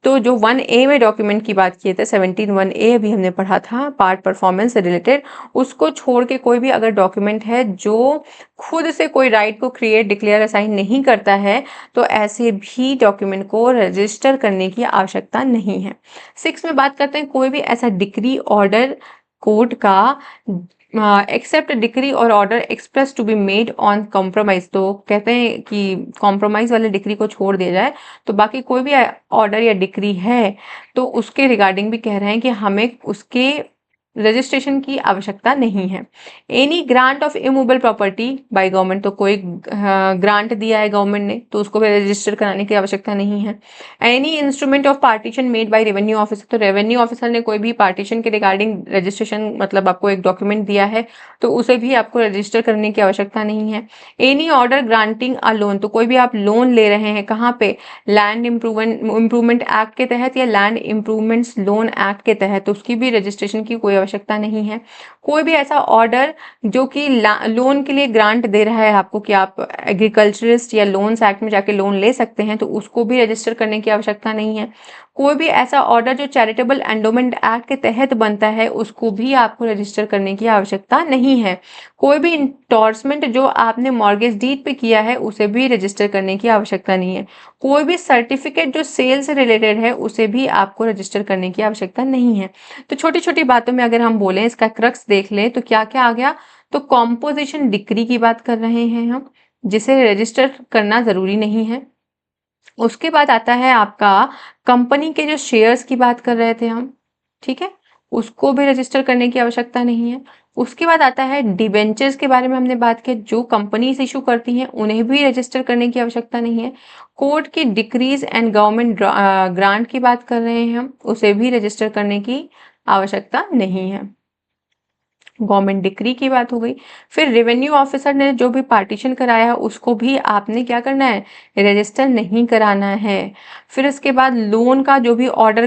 A: तो जो 1A में डॉक्यूमेंट की बात किए थे, 17(1)A अभी हमने पढ़ा था पार्ट परफॉर्मेंस से रिलेटेड, उसको छोड़ के कोई भी अगर डॉक्यूमेंट है जो खुद से कोई राइट को क्रिएट, डिक्लेयर, असाइन नहीं करता है, तो ऐसे भी डॉक्यूमेंट को रजिस्टर करने की आवश्यकता नहीं है। 6 में बात करते हैं कोई भी ऐसा डिक्री, ऑर्डर, कोर्ट का एक्सेप्ट डिक्री और order express to be made on compromise. तो कहते हैं कि कॉम्प्रोमाइज वाले डिक्री को छोड़ दिया जाए, तो बाकी कोई भी ऑर्डर या डिक्री है तो उसके रिगार्डिंग भी कह रहे हैं कि हमें उसके रजिस्ट्रेशन की आवश्यकता नहीं है। Any grant of immovable property by government, तो कोई ग्रांट दिया है गवर्नमेंट ने तो उसको भी रजिस्टर कराने की आवश्यकता नहीं है। Any instrument of partition made by revenue officer, तो रेवेन्यू ऑफिसर ने कोई भी पार्टीशन के रिगार्डिंग रजिस्ट्रेशन, मतलब आपको एक डॉक्यूमेंट दिया है तो उसे भी आपको रजिस्टर करने की आवश्यकता नहीं है। एनी ऑर्डर ग्रांटिंग अ लोन, तो कोई भी आप लोन ले रहे हैं, कहाँ पे, लैंड इम्प्रूवमेंट एक्ट के तहत या लैंड इम्प्रूवमेंट्स लोन एक्ट के तहत, तो उसकी भी रजिस्ट्रेशन की कोई आवश्यकता नहीं है। कोई भी ऐसा ऑर्डर जो कि लोन के लिए ग्रांट दे रहा है आपको कि आप एग्रीकल्चरिस्ट या लोन्स एक्ट में जाके लोन ले सकते हैं, तो उसको भी रजिस्टर करने की आवश्यकता नहीं है। कोई भी ऐसा ऑर्डर जो चैरिटेबल एंडोमेंट एक्ट के तहत बनता है उसको भी आपको रजिस्टर करने की आवश्यकता नहीं है। कोई भी इंडोर्समेंट जो आपने मॉर्गेज डीड पे किया है उसे भी रजिस्टर करने की आवश्यकता नहीं है। कोई भी सर्टिफिकेट जो सेल से रिलेटेड है उसे भी आपको रजिस्टर करने की आवश्यकता नहीं है। तो छोटी छोटी बातों में अगर हम बोलें, इसका क्रक्स देख लें तो क्या क्या आ गया। तो कॉम्पोजिशन डिक्री की बात कर रहे हैं हम, जिसे रजिस्टर करना जरूरी नहीं है। उसके बाद आता है आपका कंपनी के जो शेयर्स की बात कर रहे थे हम, ठीक है, उसको भी रजिस्टर करने की आवश्यकता नहीं है। उसके बाद आता है डिबेंचर्स के बारे में हमने बात की, जो कंपनीज इशू करती हैं उन्हें भी रजिस्टर करने की आवश्यकता नहीं है। कोर्ट की डिक्रीज एंड गवर्नमेंट ग्रांट की बात कर रहे हैं हम, उसे भी रजिस्टर करने की आवश्यकता नहीं है। गवर्नमेंट डिक्री की बात हो गई। फिर रेवेन्यू ऑफिसर ने जो भी पार्टीशन कराया है उसको भी आपने क्या करना है, रजिस्टर नहीं कराना है। फिर इसके बाद लोन का जो भी ऑर्डर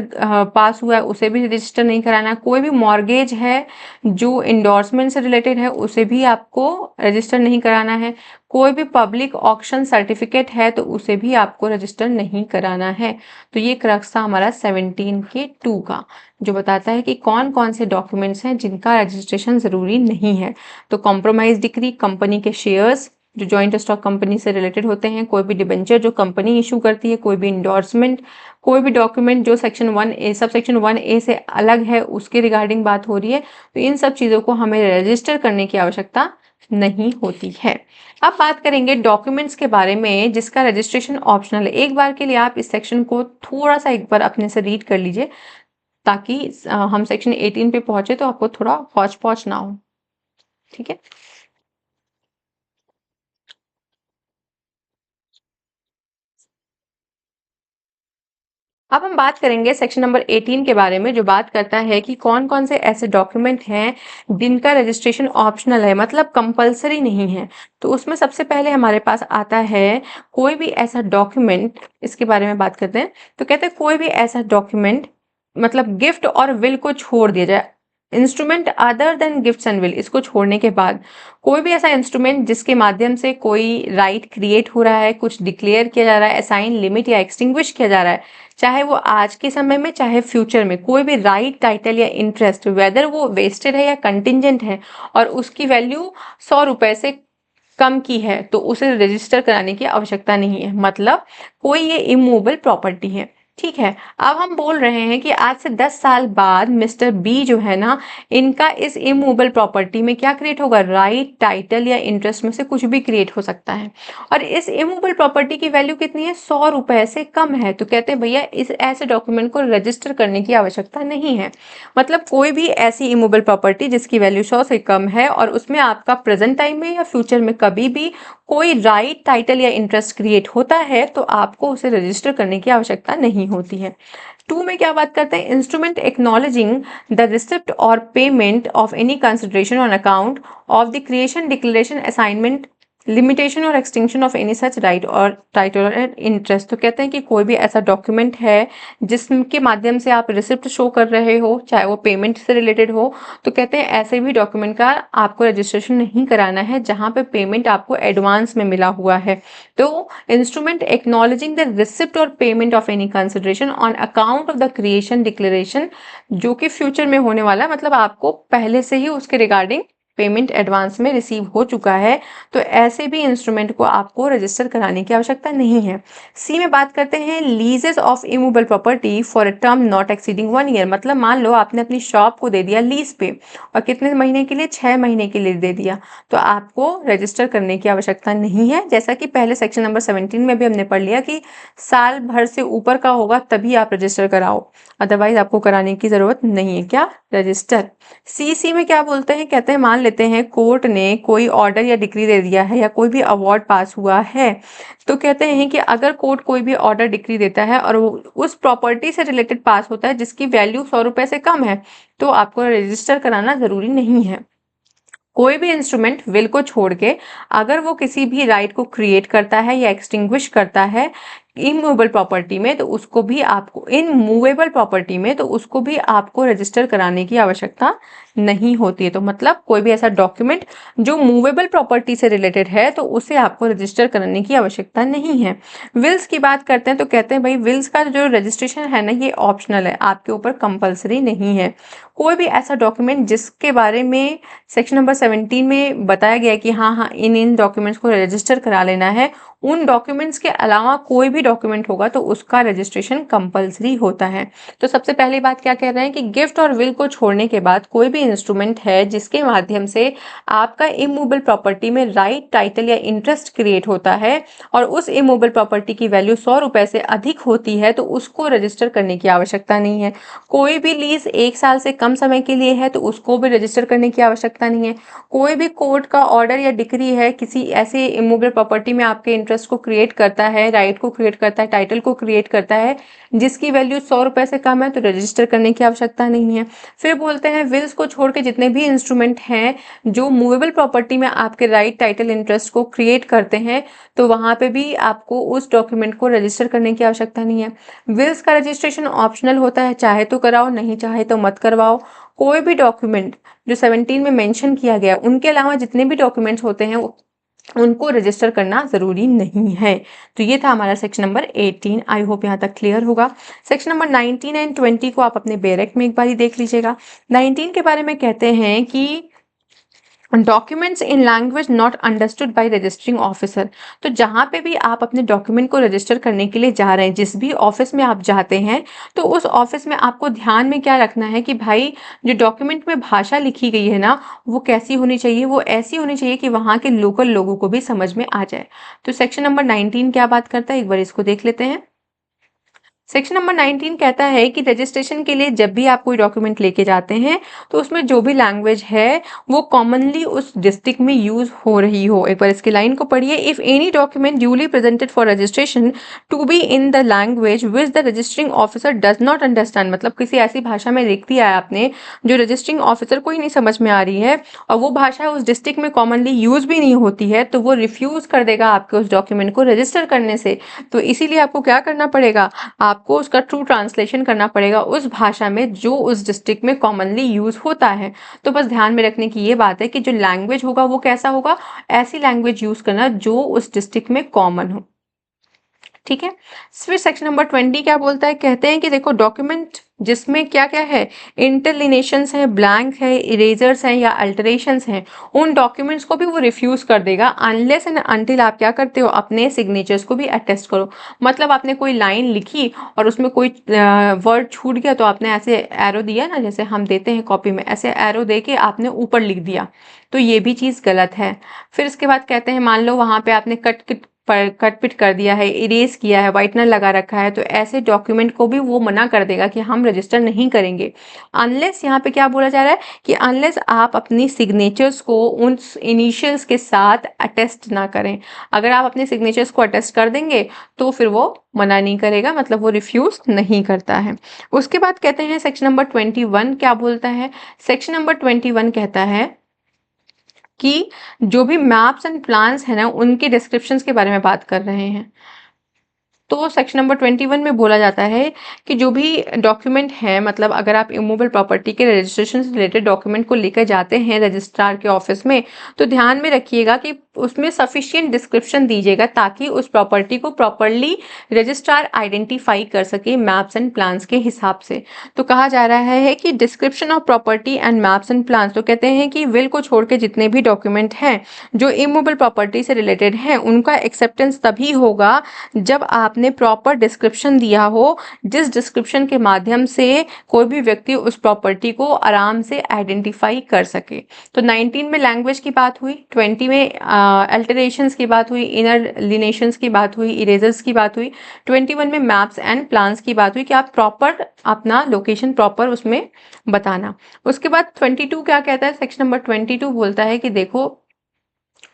A: पास हुआ है उसे भी रजिस्टर नहीं कराना है। कोई भी मॉर्गेज है जो इंडोर्समेंट से रिलेटेड है उसे भी आपको रजिस्टर नहीं कराना है। कोई भी पब्लिक ऑक्शन सर्टिफिकेट है तो उसे भी आपको रजिस्टर नहीं कराना है। तो ये क्रक्स था हमारा 17 के 2 का, जो बताता है कि कौन कौन से डॉक्यूमेंट्स हैं जिनका रजिस्ट्रेशन ज़रूरी नहीं है। तो कॉम्प्रोमाइज डिक्री, कंपनी के शेयर्स जो जॉइंट स्टॉक कंपनी से रिलेटेड होते हैं, कोई भी डिबेंचर जो कंपनी इशू करती है, कोई भी इंडोर्समेंट, कोई भी डॉक्यूमेंट जो section 1A sub section 1A से अलग है उसके रिगार्डिंग बात हो रही है, तो इन सब चीज़ों को हमें रजिस्टर करने की आवश्यकता नहीं होती है। अब बात करेंगे डॉक्यूमेंट्स के बारे में जिसका रजिस्ट्रेशन ऑप्शनल है। एक बार के लिए आप इस सेक्शन को थोड़ा सा एक बार अपने से रीड कर लीजिए ताकि हम सेक्शन 18 पे पहुंचे तो आपको थोड़ा हौच पौच ना हो, ठीक है। अब हम बात करेंगे सेक्शन नंबर 18 के बारे में, जो बात करता है कि कौन कौन से ऐसे डॉक्यूमेंट हैं जिनका रजिस्ट्रेशन ऑप्शनल है, मतलब कंपलसरी नहीं है। तो उसमें सबसे पहले हमारे पास आता है कोई भी ऐसा डॉक्यूमेंट, इसके बारे में बात करते हैं। तो कहते हैं कोई भी ऐसा डॉक्यूमेंट, मतलब गिफ्ट और विल को छोड़ दिया जाए, instrument other than gifts and will, इसको छोड़ने के बाद कोई भी ऐसा इंस्ट्रूमेंट जिसके माध्यम से कोई राइट क्रिएट हो रहा है, कुछ डिक्लेयर किया जा रहा है, असाइन, लिमिट या एक्सटिंग्विश किया जा रहा है, चाहे वो आज के समय में चाहे फ्यूचर में, कोई भी राइट, टाइटल या इंटरेस्ट, वेदर वो वेस्टेड है या कंटिंजेंट है और उसकी वैल्यू 100 रुपए से कम की है, तो उसे रजिस्टर कराने की आवश्यकता नहीं है। मतलब कोई ये इमूवेबल प्रॉपर्टी है, ठीक है। अब हम बोल रहे हैं कि आज से 10 साल बाद मिस्टर बी जो है ना, इनका इस इमूवेबल प्रॉपर्टी में क्या क्रिएट होगा, राइट, टाइटल या इंटरेस्ट में से कुछ भी क्रिएट हो सकता है और इस इमूवेबल प्रॉपर्टी की वैल्यू कितनी है, 100 रुपए से कम है। तो कहते हैं भैया इस ऐसे डॉक्यूमेंट को रजिस्टर करने की आवश्यकता नहीं है। मतलब कोई भी ऐसी इमूवेबल प्रॉपर्टी जिसकी वैल्यू 100 से कम है और उसमें आपका प्रेजेंट टाइम में या फ्यूचर में कभी भी कोई राइट, टाइटल या इंटरेस्ट क्रिएट होता है तो आपको उसे रजिस्टर करने की आवश्यकता नहीं होती है। 2 में क्या बात करते हैं, instrument acknowledging the receipt or payment of any consideration on account of the creation, declaration, assignment, limitation or extinction of any such right or title or interest. तो कहते हैं कि कोई भी ऐसा डॉक्यूमेंट है जिसके माध्यम से आप रिसिप्ट शो कर रहे हो, चाहे वो पेमेंट से रिलेटेड हो, तो कहते हैं ऐसे भी डॉक्यूमेंट का आपको रजिस्ट्रेशन नहीं कराना है जहां पे पेमेंट आपको एडवांस में मिला हुआ है। तो instrument acknowledging the receipt or payment of any consideration on account of the creation, declaration, जो कि फ्यूचर में होने वाला है, मतलब आपको पहले से ही उसके रिगार्डिंग पेमेंट एडवांस में रिसीव हो चुका है, तो ऐसे भी इंस्ट्रूमेंट को आपको रजिस्टर कराने की आवश्यकता नहीं है। सी में बात करते हैं लीजेस of immovable property for a term not exceeding 1 year. मतलब मान लो आपने अपनी शॉप को दे दिया लीज पे और कितने महीने के लिए, 6 महीने के लिए दे दिया, तो आपको रजिस्टर करने की आवश्यकता नहीं है। जैसा कि पहले सेक्शन नंबर 17 में भी हमने पढ़ लिया कि साल भर से ऊपर का होगा तभी आप रजिस्टर कराओ, अदरवाइज आपको कराने की जरूरत नहीं है क्या, रजिस्टर। सी में क्या बोलते हैं, कहते हैं मान लेते हैं कोर्ट ने कोई ऑर्डर या डिक्री दे दिया है या कोई भी अवार्ड पास हुआ है, तो कहते हैं कि अगर कोर्ट कोई भी ऑर्डर, डिक्री देता है और वो उस प्रॉपर्टी से रिलेटेड पास होता है जिसकी वैल्यू 100 रुपए से कम है, तो आपको रजिस्टर कराना जरूरी नहीं है। कोई भी इंस्ट्रूमेंट विल को छोड़ के अगर वो किसी भी राइट को क्रिएट करता है या एक्सटिंग्विश करता है इमूवेबल प्रॉपर्टी में तो उसको भी आपको, इन मूवेबल प्रॉपर्टी में तो उसको भी आपको रजिस्टर कराने की आवश्यकता नहीं होती है। तो मतलब कोई भी ऐसा डॉक्यूमेंट जो मूवेबल प्रॉपर्टी से रिलेटेड है तो उसे आपको रजिस्टर कराने की आवश्यकता नहीं है। विल्स की बात करते हैं तो कहते हैं भाई विल्स का जो रजिस्ट्रेशन है ना ये ऑप्शनल है, आपके ऊपर कंपलसरी नहीं है। कोई भी ऐसा डॉक्यूमेंट जिसके बारे में सेक्शन नंबर 17 में बताया गया है कि हाँ हाँ इन इन डॉक्यूमेंट्स को रजिस्टर करा लेना है, उन डॉक्यूमेंट्स के अलावा कोई भी डॉक्यूमेंट होगा तो उसका रजिस्ट्रेशन कंपलसरी होता है। तो सबसे पहली बात क्या कह रहे हैं कि गिफ्ट और विल को छोड़ने के बाद कोई भी इंस्ट्रूमेंट है जिसके माध्यम से आपका इमूवेबल प्रॉपर्टी में राइट, टाइटल या इंटरेस्ट क्रिएट होता है और उस इमूवेबल प्रॉपर्टी की वैल्यू 100 रुपए से अधिक होती है तो उसको रजिस्टर करने की आवश्यकता नहीं है। कोई भी लीज 1 साल से कम समय के लिए है तो उसको भी रजिस्टर करने की आवश्यकता नहीं है। कोई भी कोर्ट का ऑर्डर या डिक्री है किसी ऐसे इमूवेबल प्रॉपर्टी में आपके इंटरेस्ट को क्रिएट करता है, राइट को क्रिएट करता है, टाइटल को क्रिएट करता है, जिसकी वैल्यू 100 रुपए से कम है तो रजिस्टर करने की आवश्यकता नहीं है। फिर बोलते हैं विल्स को छोड़ के जितने भी इंस्ट्रूमेंट हैं जो मूवेबल प्रॉपर्टी में आपके राइट, टाइटल, इंटरेस्ट को क्रिएट करते हैं तो वहां पे भी आपको उस डॉक्यूमेंट को रजिस्टर करने की आवश्यकता नहीं है। विल्स का रजिस्ट्रेशन ऑप्शनल होता है, चाहे तो कराओ, नहीं चाहे तो मत करवाओ। कोई भी डॉक्यूमेंट जो 17 में मेंशन किया गया उनके अलावा जितने भी डॉक्यूमेंट्स होते हैं उनको रजिस्टर करना जरूरी नहीं है। तो ये था हमारा सेक्शन नंबर 18। आई होप यहाँ तक क्लियर होगा। सेक्शन नंबर 19 एंड 20 को आप अपने बेरेक में एक बार देख लीजिएगा। 19 के बारे में कहते हैं कि documents in language not understood by registering officer. तो जहाँ पे भी आप अपने डॉक्यूमेंट को रजिस्टर करने के लिए जा रहे हैं, जिस भी ऑफिस में आप जाते हैं, तो उस ऑफिस में आपको ध्यान में क्या रखना है कि भाई जो डॉक्यूमेंट में भाषा लिखी गई है ना वो कैसी होनी चाहिए, वो ऐसी होनी चाहिए कि वहाँ के लोकल लोगों को भी समझ में आ जाए। तो सेक्शन नंबर 19 क्या बात करता है, एक बार इसको देख लेते हैं। सेक्शन नंबर 19 कहता है कि रजिस्ट्रेशन के लिए जब भी आप कोई डॉक्यूमेंट लेके जाते हैं तो उसमें जो भी लैंग्वेज है वो कॉमनली उस डिस्ट्रिक्ट में यूज हो रही हो। एक बार इसकी लाइन को पढ़िए। If any document duly presented for registration to be in the language which the registering officer does not understand, मतलब किसी ऐसी भाषा में लिख दिया है आपने जो रजिस्टरिंग ऑफिसर को ही नहीं समझ में आ रही है और वो भाषा उस डिस्ट्रिक्ट में कॉमनली यूज भी नहीं होती है, तो वो रिफ्यूज कर देगा आपके उस डॉक्यूमेंट को रजिस्टर करने से। तो इसीलिए आपको क्या करना पड़ेगा, आपको उसका ट्रू ट्रांसलेशन करना पड़ेगा उस भाषा में जो उस डिस्ट्रिक्ट में कॉमनली यूज होता है। तो बस ध्यान में रखने की ये बात है कि जो लैंग्वेज होगा वो कैसा होगा, ऐसी लैंग्वेज यूज करना जो उस डिस्ट्रिक्ट में कॉमन हो। ठीक है। फिर सेक्शन नंबर 20 क्या बोलता है, कहते हैं कि देखो डॉक्यूमेंट जिसमें क्या क्या है, इंटरलिनेशंस है, ब्लैंक है, इरेजर्स हैं या अल्टरेशंस हैं, उन डॉक्यूमेंट्स को भी वो रिफ्यूज कर देगा अनलेस एंड अनटिल आप क्या करते हो, अपने सिग्नेचर्स को भी अटेस्ट करो। मतलब आपने कोई लाइन लिखी और उसमें कोई वर्ड छूट गया तो आपने ऐसे एरो दिया ना, जैसे हम देते हैं कॉपी में, ऐसे एरो दे के आपने ऊपर लिख दिया, तो ये भी चीज़ गलत है। फिर इसके बाद कहते हैं मान लो वहाँ पे आपने कट पिट कर दिया है, इरेज किया है, व्हाइटनर लगा रखा है, तो ऐसे डॉक्यूमेंट को भी वो मना कर देगा कि हम रजिस्टर नहीं करेंगे अनलेस, यहाँ पे क्या बोला जा रहा है कि अनलेस आप अपनी सिग्नेचर्स को उन इनिशियल्स के साथ अटेस्ट ना करें। अगर आप अपने सिग्नेचर्स को अटेस्ट कर देंगे तो फिर वो मना नहीं करेगा, मतलब वो रिफ्यूज नहीं करता है। उसके बाद कहते हैं सेक्शन नंबर 21 क्या बोलता है। सेक्शन नंबर 21 कहता है कि जो भी मैप्स एंड प्लान्स है ना उनके डिस्क्रिप्शंस के बारे में बात कर रहे हैं। तो सेक्शन नंबर 21 में बोला जाता है कि जो भी डॉक्यूमेंट है, मतलब अगर आप इमूवेबल प्रॉपर्टी के रजिस्ट्रेशन से रिलेटेड डॉक्यूमेंट को लेकर जाते हैं रजिस्ट्रार के ऑफिस में, तो ध्यान में रखिएगा कि उसमें सफिशिएंट डिस्क्रिप्शन दीजिएगा ताकि उस प्रॉपर्टी को प्रॉपरली रजिस्ट्रार आइडेंटिफाई कर सके मैप्स एंड प्लान्स के हिसाब से। तो कहा जा रहा है कि description of property and maps and plans, तो कहते हैं कि विल को छोड़ के जितने भी डॉक्यूमेंट हैं जो इमूवेबल प्रॉपर्टी से रिलेटेड हैं उनका एक्सेप्टेंस तभी होगा जब आपने प्रॉपर डिस्क्रिप्शन दिया हो, जिस डिस्क्रिप्शन के माध्यम से कोई भी व्यक्ति उस प्रॉपर्टी को आराम से आइडेंटिफाई कर सके। तो 19 में लैंग्वेज की बात हुई, 20 में अल्टरेशंस की बात हुई, इनर लिनेशंस की बात हुई, इरेजर्स की बात हुई, 21 में मैप्स एंड प्लान्स की बात हुई कि आप प्रॉपर अपना लोकेशन प्रॉपर उसमें बताना। उसके बाद 22 क्या कहता है, सेक्शन नंबर 22 बोलता है कि देखो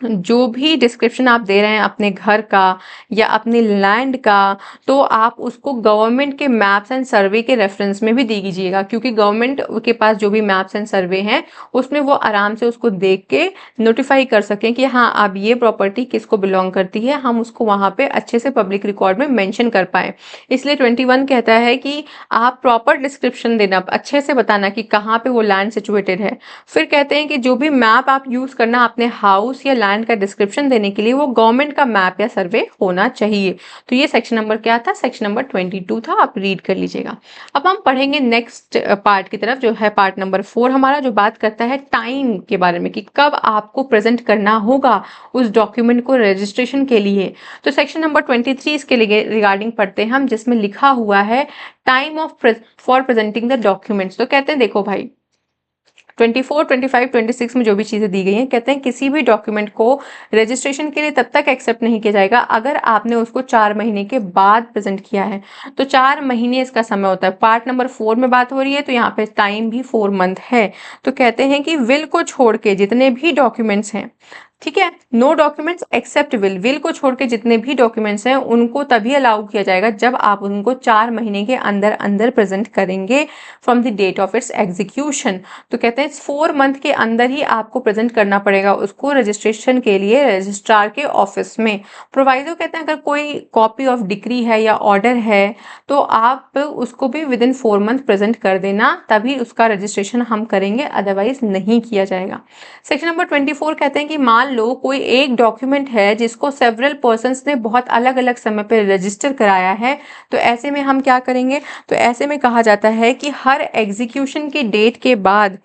A: जो भी डिस्क्रिप्शन आप दे रहे हैं अपने घर का या अपने लैंड का, तो आप उसको गवर्नमेंट के मैप्स एंड सर्वे के रेफरेंस में भी दे दीजिएगा, क्योंकि गवर्नमेंट के पास जो भी मैप्स एंड सर्वे हैं उसमें वो आराम से उसको देख के नोटिफाई कर सकें कि हाँ अब ये प्रॉपर्टी किसको बिलोंग करती है, हम उसको वहाँ पे अच्छे से पब्लिक रिकॉर्ड में मेंशन कर पाए। इसलिए 21 कहता है कि आप प्रॉपर डिस्क्रिप्शन देना, अच्छे से बताना कि कहाँ पे वो लैंड सिचुएटेड है। फिर कहते हैं कि जो भी मैप आप यूज करना अपने हाउस या लैंड का डिस्क्रिप्शन देने के लिए, वो गवर्नमेंट का मैप या सर्वे होना चाहिए। तो ये सेक्शन नंबर क्या था? सेक्शन नंबर 22 था, आप रीड कर लीजिएगा। अब हम पढ़ेंगे नेक्स्ट पार्ट की तरफ, जो है पार्ट नंबर 4 हमारा, जो बात करता है टाइम के बारे में कि कब आपको प्रेजेंट करना होगा उस डॉक्यूमेंट को रजिस्ट्रेशन के लिए। तो सेक्शन नंबर 23 इसके लिए रिगार्डिंग पढ़ते हैं हम, जिसमें लिखा हुआ है time of for presenting the documents. तो कहते हैं देखो भाई, 24, 25, 26 में जो भी चीज़ें दी गई हैं, कहते हैं किसी भी डॉक्यूमेंट को रजिस्ट्रेशन के लिए तब तक एक्सेप्ट नहीं किया जाएगा अगर आपने उसको 4 महीने के बाद प्रेजेंट किया है। तो 4 महीने इसका समय होता है। पार्ट नंबर 4 में बात हो रही है, तो यहाँ पे टाइम भी 4 मंथ है। तो कहते हैं कि विल को छोड़ के जितने भी डॉक्यूमेंट्स हैं, ठीक है, no documents except will, will को छोड़ के जितने भी डॉक्यूमेंट्स हैं उनको तभी अलाउ किया जाएगा जब आप उनको 4 महीने के अंदर अंदर प्रेजेंट करेंगे from the date of its execution. तो कहते हैं 4 मंथ के अंदर ही आपको प्रेजेंट करना पड़ेगा उसको रजिस्ट्रेशन के लिए रजिस्ट्रार के ऑफिस में। प्रोवाइजो कहते हैं अगर कोई कॉपी ऑफ डिक्री है या ऑर्डर है तो आप उसको भी विद इन 4 मंथ प्रेजेंट कर देना, तभी उसका रजिस्ट्रेशन हम करेंगे, अदरवाइज नहीं किया जाएगा। सेक्शन नंबर 24 कहते हैं कि मान लो कोई एक डॉक्यूमेंट है जिसको सेवरल पर्सन्स ने बहुत अलग अलग समय पर रजिस्टर कराया है, तो ऐसे में हम क्या करेंगे? तो ऐसे में कहा जाता है कि हर एग्जीक्यूशन की डेट के बाद,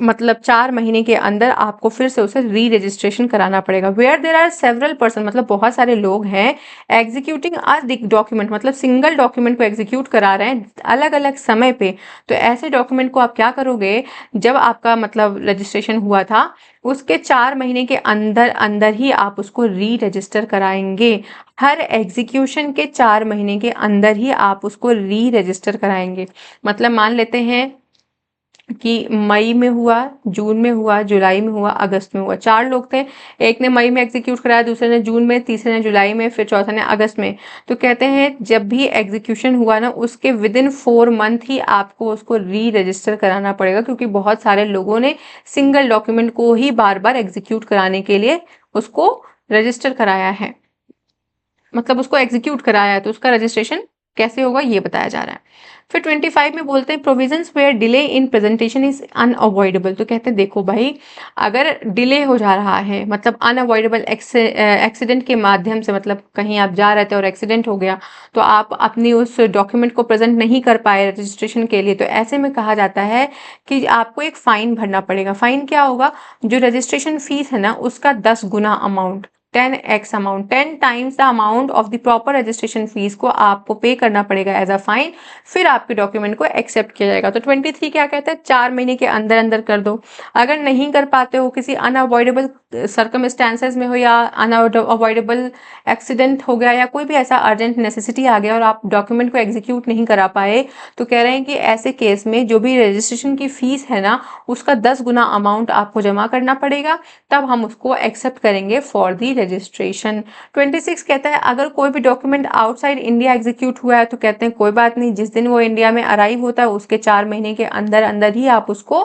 A: मतलब 4 महीने के अंदर आपको फिर से उसे री रजिस्ट्रेशन कराना पड़ेगा। Where there are several person, मतलब बहुत सारे लोग हैं एग्जीक्यूटिंग अ डॉक्यूमेंट, मतलब सिंगल डॉक्यूमेंट को एग्जीक्यूट करा रहे हैं अलग अलग समय पे, तो ऐसे डॉक्यूमेंट को आप क्या करोगे? जब आपका मतलब रजिस्ट्रेशन हुआ था उसके 4 महीने के अंदर अंदर ही आप उसको री रजिस्टर कराएंगे। हर एग्जीक्यूशन के 4 महीने के अंदर ही आप उसको री रजिस्टर कराएंगे। मतलब मान लेते हैं कि मई में हुआ, जून में हुआ, जुलाई में हुआ, अगस्त में हुआ, 4 लोग थे, एक ने मई में एग्जीक्यूट कराया, दूसरे ने जून में, तीसरे ने जुलाई में, फिर चौथा ने अगस्त में। तो कहते हैं जब भी एग्जीक्यूशन हुआ ना उसके विद इन 4 मंथ ही आपको उसको री रजिस्टर कराना पड़ेगा, क्योंकि बहुत सारे लोगों ने सिंगल डॉक्यूमेंट को ही बार बार एग्जीक्यूट कराने के लिए उसको रजिस्टर कराया है, मतलब उसको एग्जीक्यूट कराया है, तो उसका रजिस्ट्रेशन कैसे होगा ये बताया जा रहा है। फिर 25 में बोलते हैं provisions where delay in presentation is unavoidable. तो कहते हैं देखो भाई, अगर डिले हो जा रहा है, मतलब अनअवॉइडेबल एक्सीडेंट के माध्यम से, मतलब कहीं आप जा रहे थे और एक्सीडेंट हो गया तो आप अपनी उस डॉक्यूमेंट को प्रेजेंट नहीं कर पाए रजिस्ट्रेशन के लिए, तो ऐसे में कहा जाता है कि आपको एक फाइन भरना पड़ेगा। फाइन क्या होगा? जो रजिस्ट्रेशन फीस है ना उसका 10 गुना amount, 10x amount, 10 times the amount of the proper registration fees को आपको पे करना पड़ेगा एज अ फाइन, फिर आपके डॉक्यूमेंट को एक्सेप्ट किया जाएगा। तो 23 क्या कहता है? 4 महीने के अंदर अंदर कर दो। अगर नहीं कर पाते हो, किसी अनअवॉइडेबल सर्कमस्टांसेस में हो या अनअवॉइडेबल एक्सीडेंट हो गया या कोई भी ऐसा अर्जेंट नेसेसिटी आ गया और आप डॉक्यूमेंट को एग्जीक्यूट नहीं करा पाए, तो कह रहे हैं कि ऐसे केस में जो भी रजिस्ट्रेशन की फीस है ना उसका 10 गुना अमाउंट आपको जमा करना पड़ेगा, तब हम उसको एक्सेप्ट करेंगे फॉर दी रजिस्ट्रेशन। 26 कहता है अगर कोई भी डॉक्यूमेंट आउटसाइड इंडिया एग्जीक्यूट हुआ है तो कहते हैं कोई बात नहीं, जिस दिन वो इंडिया में अराइव होता है उसके 4 महीने के अंदर अंदर ही आप उसको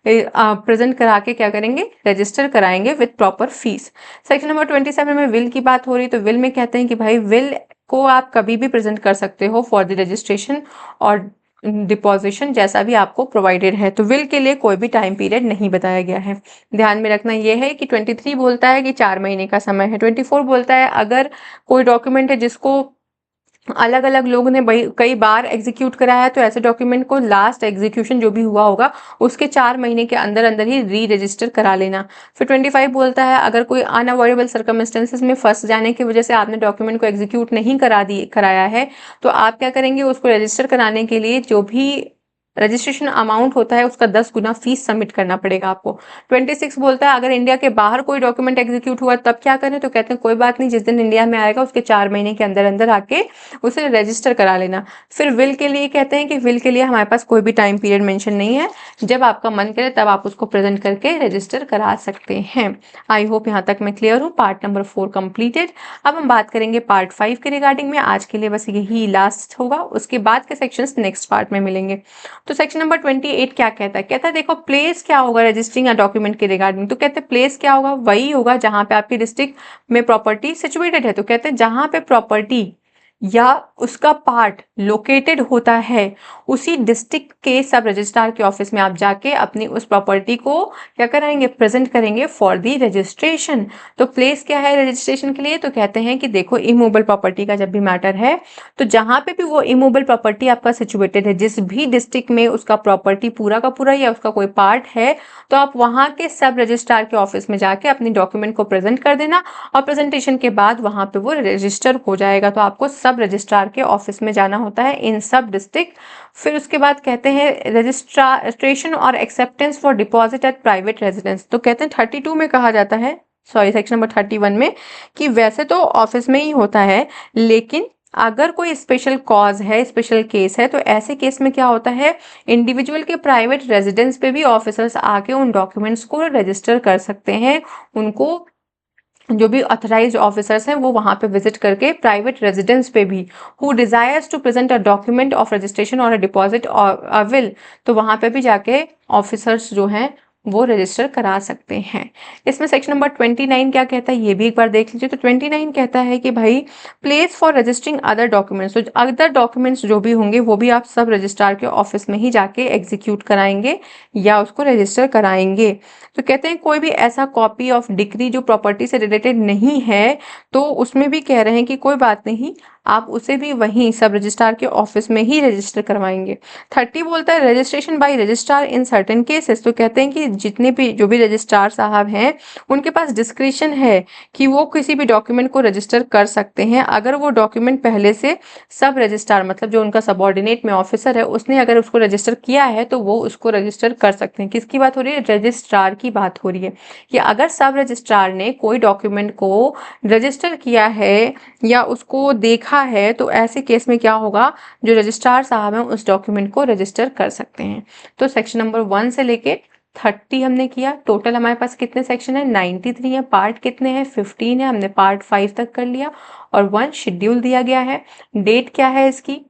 A: प्रेजेंट करा के क्या करेंगे? रजिस्टर कराएंगे with proper fees. Section number 27 में विल की बात हो रही, तो विल में कहते हैं कि भाई विल को आप कभी भी प्रेजेंट कर सकते हो फॉर द रजिस्ट्रेशन और डिपोजिशन, जैसा भी आपको प्रोवाइडेड है। तो विल के लिए कोई भी टाइम पीरियड नहीं बताया गया है। ध्यान में रखना यह है कि 23 बोलता है कि 4 महीने का समय है, 24 बोलता है अगर कोई डॉक्यूमेंट है जिसको अलग अलग लोगों ने कई बार एग्जीक्यूट कराया है तो ऐसे डॉक्यूमेंट को लास्ट एग्जीक्यूशन जो भी हुआ होगा उसके 4 महीने के अंदर अंदर ही री रजिस्टर करा लेना। फिर 25 बोलता है अगर कोई अनअवॉइडेबल सर्कमस्टेंसेस में फंस जाने की वजह से आपने डॉक्यूमेंट को एग्जीक्यूट नहीं कराया है, तो आप क्या करेंगे? उसको रजिस्टर कराने के लिए जो भी रजिस्ट्रेशन अमाउंट होता है उसका 10 गुना फीस सबमिट करना पड़ेगा आपको। 26 बोलता है अगर इंडिया के बाहर कोई डॉक्यूमेंट एग्जीक्यूट हुआ तब क्या करें, तो कहते हैं कोई बात नहीं, जिस दिन इंडिया में आएगा उसके 4 महीने के अंदर अंदर आके उसे रजिस्टर करा लेना। फिर विल के लिए कहते हैं कि विल के लिए हमारे पास कोई भी टाइम पीरियड मेंशन नहीं है, जब आपका मन करे तब आप उसको प्रेजेंट करके रजिस्टर करा सकते हैं। आई होप यहाँ तक मैं क्लियर हूँ। Part number 4 completed. अब हम बात करेंगे पार्ट 5 के रिगार्डिंग में। आज के लिए बस यही लास्ट होगा, उसके बाद के सेक्शंस नेक्स्ट पार्ट में मिलेंगे। तो सेक्शन नंबर 28 क्या कहता है, कहता है देखो प्लेस क्या होगा रजिस्टरिंग या डॉक्यूमेंट के रिगार्डिंग, तो कहते हैं प्लेस क्या होगा, वही होगा जहां पे आपकी डिस्ट्रिक्ट में प्रॉपर्टी सिचुएटेड है। तो कहते हैं जहां पे प्रॉपर्टी या उसका पार्ट लोकेटेड होता है उसी डिस्ट्रिक्ट के सब रजिस्ट्रार के ऑफिस में आप जाके अपनी उस प्रॉपर्टी को क्या कराएंगे, प्रेजेंट करेंगे फॉर दी रजिस्ट्रेशन। तो प्लेस क्या है रजिस्ट्रेशन के लिए, तो कहते हैं कि देखो इमूवेबल प्रॉपर्टी का जब भी मैटर है तो जहां पे भी वो इमूवेबल प्रॉपर्टी आपका सिचुएटेड है, जिस भी डिस्ट्रिक्ट में उसका प्रॉपर्टी पूरा का पूरा या उसका कोई पार्ट है, तो आप वहां के सब रजिस्ट्रार के ऑफिस में जाके अपनी डॉक्यूमेंट को प्रेजेंट कर देना और प्रेजेंटेशन के बाद वहां पे वो रजिस्टर हो जाएगा। तो आपको सब रजिस्ट्रार के ऑफिस में जाना होता है इन सब डिस्ट्रिक्ट। फिर उसके बाद कहते हैं रजिस्ट्रेशन और acceptance for deposit eight private residence. तो कहते हैं 32 में कहा जाता है, सॉरी सेक्शन नंबर 31 में, कि वैसे तो ऑफिस में ही होता है, लेकिन अगर कोई स्पेशल कॉज है, स्पेशल केस है, तो ऐसे केस में क्या होता है, इंडिविजुअल के प्राइवेट रेजिडेंस पे भी ऑफिसर्स आके उन डॉक्यूमेंट्स को रजिस्टर कर सकते हैं। उनको जो भी ऑथराइज्ड ऑफिसर्स हैं वो वहां पे विजिट करके प्राइवेट रेजिडेंस पे भी who desires to present a document of registration or a deposit और अ विल, तो वहां पे भी जाके ऑफिसर्स जो हैं वो रजिस्टर करा सकते हैं। इसमें सेक्शन नंबर 29 क्या कहता है ये भी एक बार देख लीजिए। तो 29 कहता है कि भाई place for registering other documents, तो अदर डॉक्यूमेंट्स जो भी होंगे वो भी आप सब रजिस्ट्रार के ऑफिस में ही जाके एग्जीक्यूट कराएंगे या उसको रजिस्टर कराएंगे। तो कहते हैं कोई भी ऐसा कॉपी ऑफ डिक्री जो प्रॉपर्टी से रिलेटेड नहीं है, तो उसमें भी कह रहे हैं कि कोई बात नहीं, आप उसे भी वहीं सब रजिस्ट्रार के ऑफिस में ही रजिस्टर करवाएंगे। 30 बोलता है registration bye registrar in certain cases, तो कहते हैं कि जितने भी जो भी रजिस्ट्रार साहब हैं उनके पास डिस्क्रिशन है कि वो किसी भी डॉक्यूमेंट को रजिस्टर कर सकते हैं अगर वो डॉक्यूमेंट पहले से सब रजिस्ट्रार मतलब जो उनका सबऑर्डिनेट में ऑफिसर है उसने अगर उसको रजिस्टर किया है तो वो उसको रजिस्टर कर सकते हैं। किसकी बात हो रही है, रजिस्ट्रार की बात हो रही है कि अगर सब रजिस्ट्रार ने कोई डॉक्यूमेंट को रजिस्टर किया है या उसको देखा है तो ऐसे केस में क्या होगा, जो रजिस्ट्रार साहब हैं उस डॉक्यूमेंट को रजिस्टर कर सकते हैं। तो सेक्शन नंबर 1 से लेके 30 हमने किया। टोटल हमारे पास कितने सेक्शन है, 93 है। पार्ट कितने हैं, 15 है। हमने पार्ट 5 तक कर लिया और 1 शेड्यूल दिया गया है। डेट क्या है इसकी,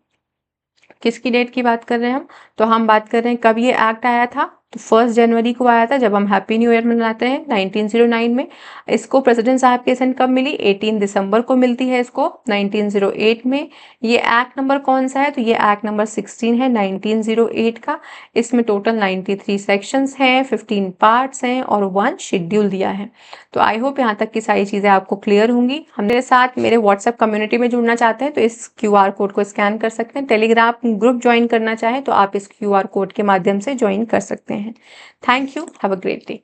A: किसकी डेट की बात कर रहे हैं हम, तो हम बात कर रहे हैं कब ये एक्ट आया था, तो 1 जनवरी को आया था, जब हम हैप्पी न्यू ईयर मनाते हैं 1909 में। इसको प्रेसिडेंट साहब की सेंट कब मिली, 18 दिसंबर को मिलती है इसको 1908 में। ये एक्ट नंबर कौन सा है, तो ये एक्ट नंबर 16 है 1908 का। इसमें टोटल 93 सेक्शंस हैं, 15 पार्ट्स हैं और 1 शेड्यूल दिया है। तो आई होप यहाँ तक की सारी चीज़ें आपको क्लियर होंगी। हमारे साथ मेरे व्हाट्सएप कम्युनिटी में जुड़ना चाहते हैं तो इस QR कोड को स्कैन कर सकते हैं। टेलीग्राम ग्रुप ज्वाइन करना चाहें तो आप इस QR कोड के माध्यम से ज्वाइन कर सकते हैं। Thank you, have a great day.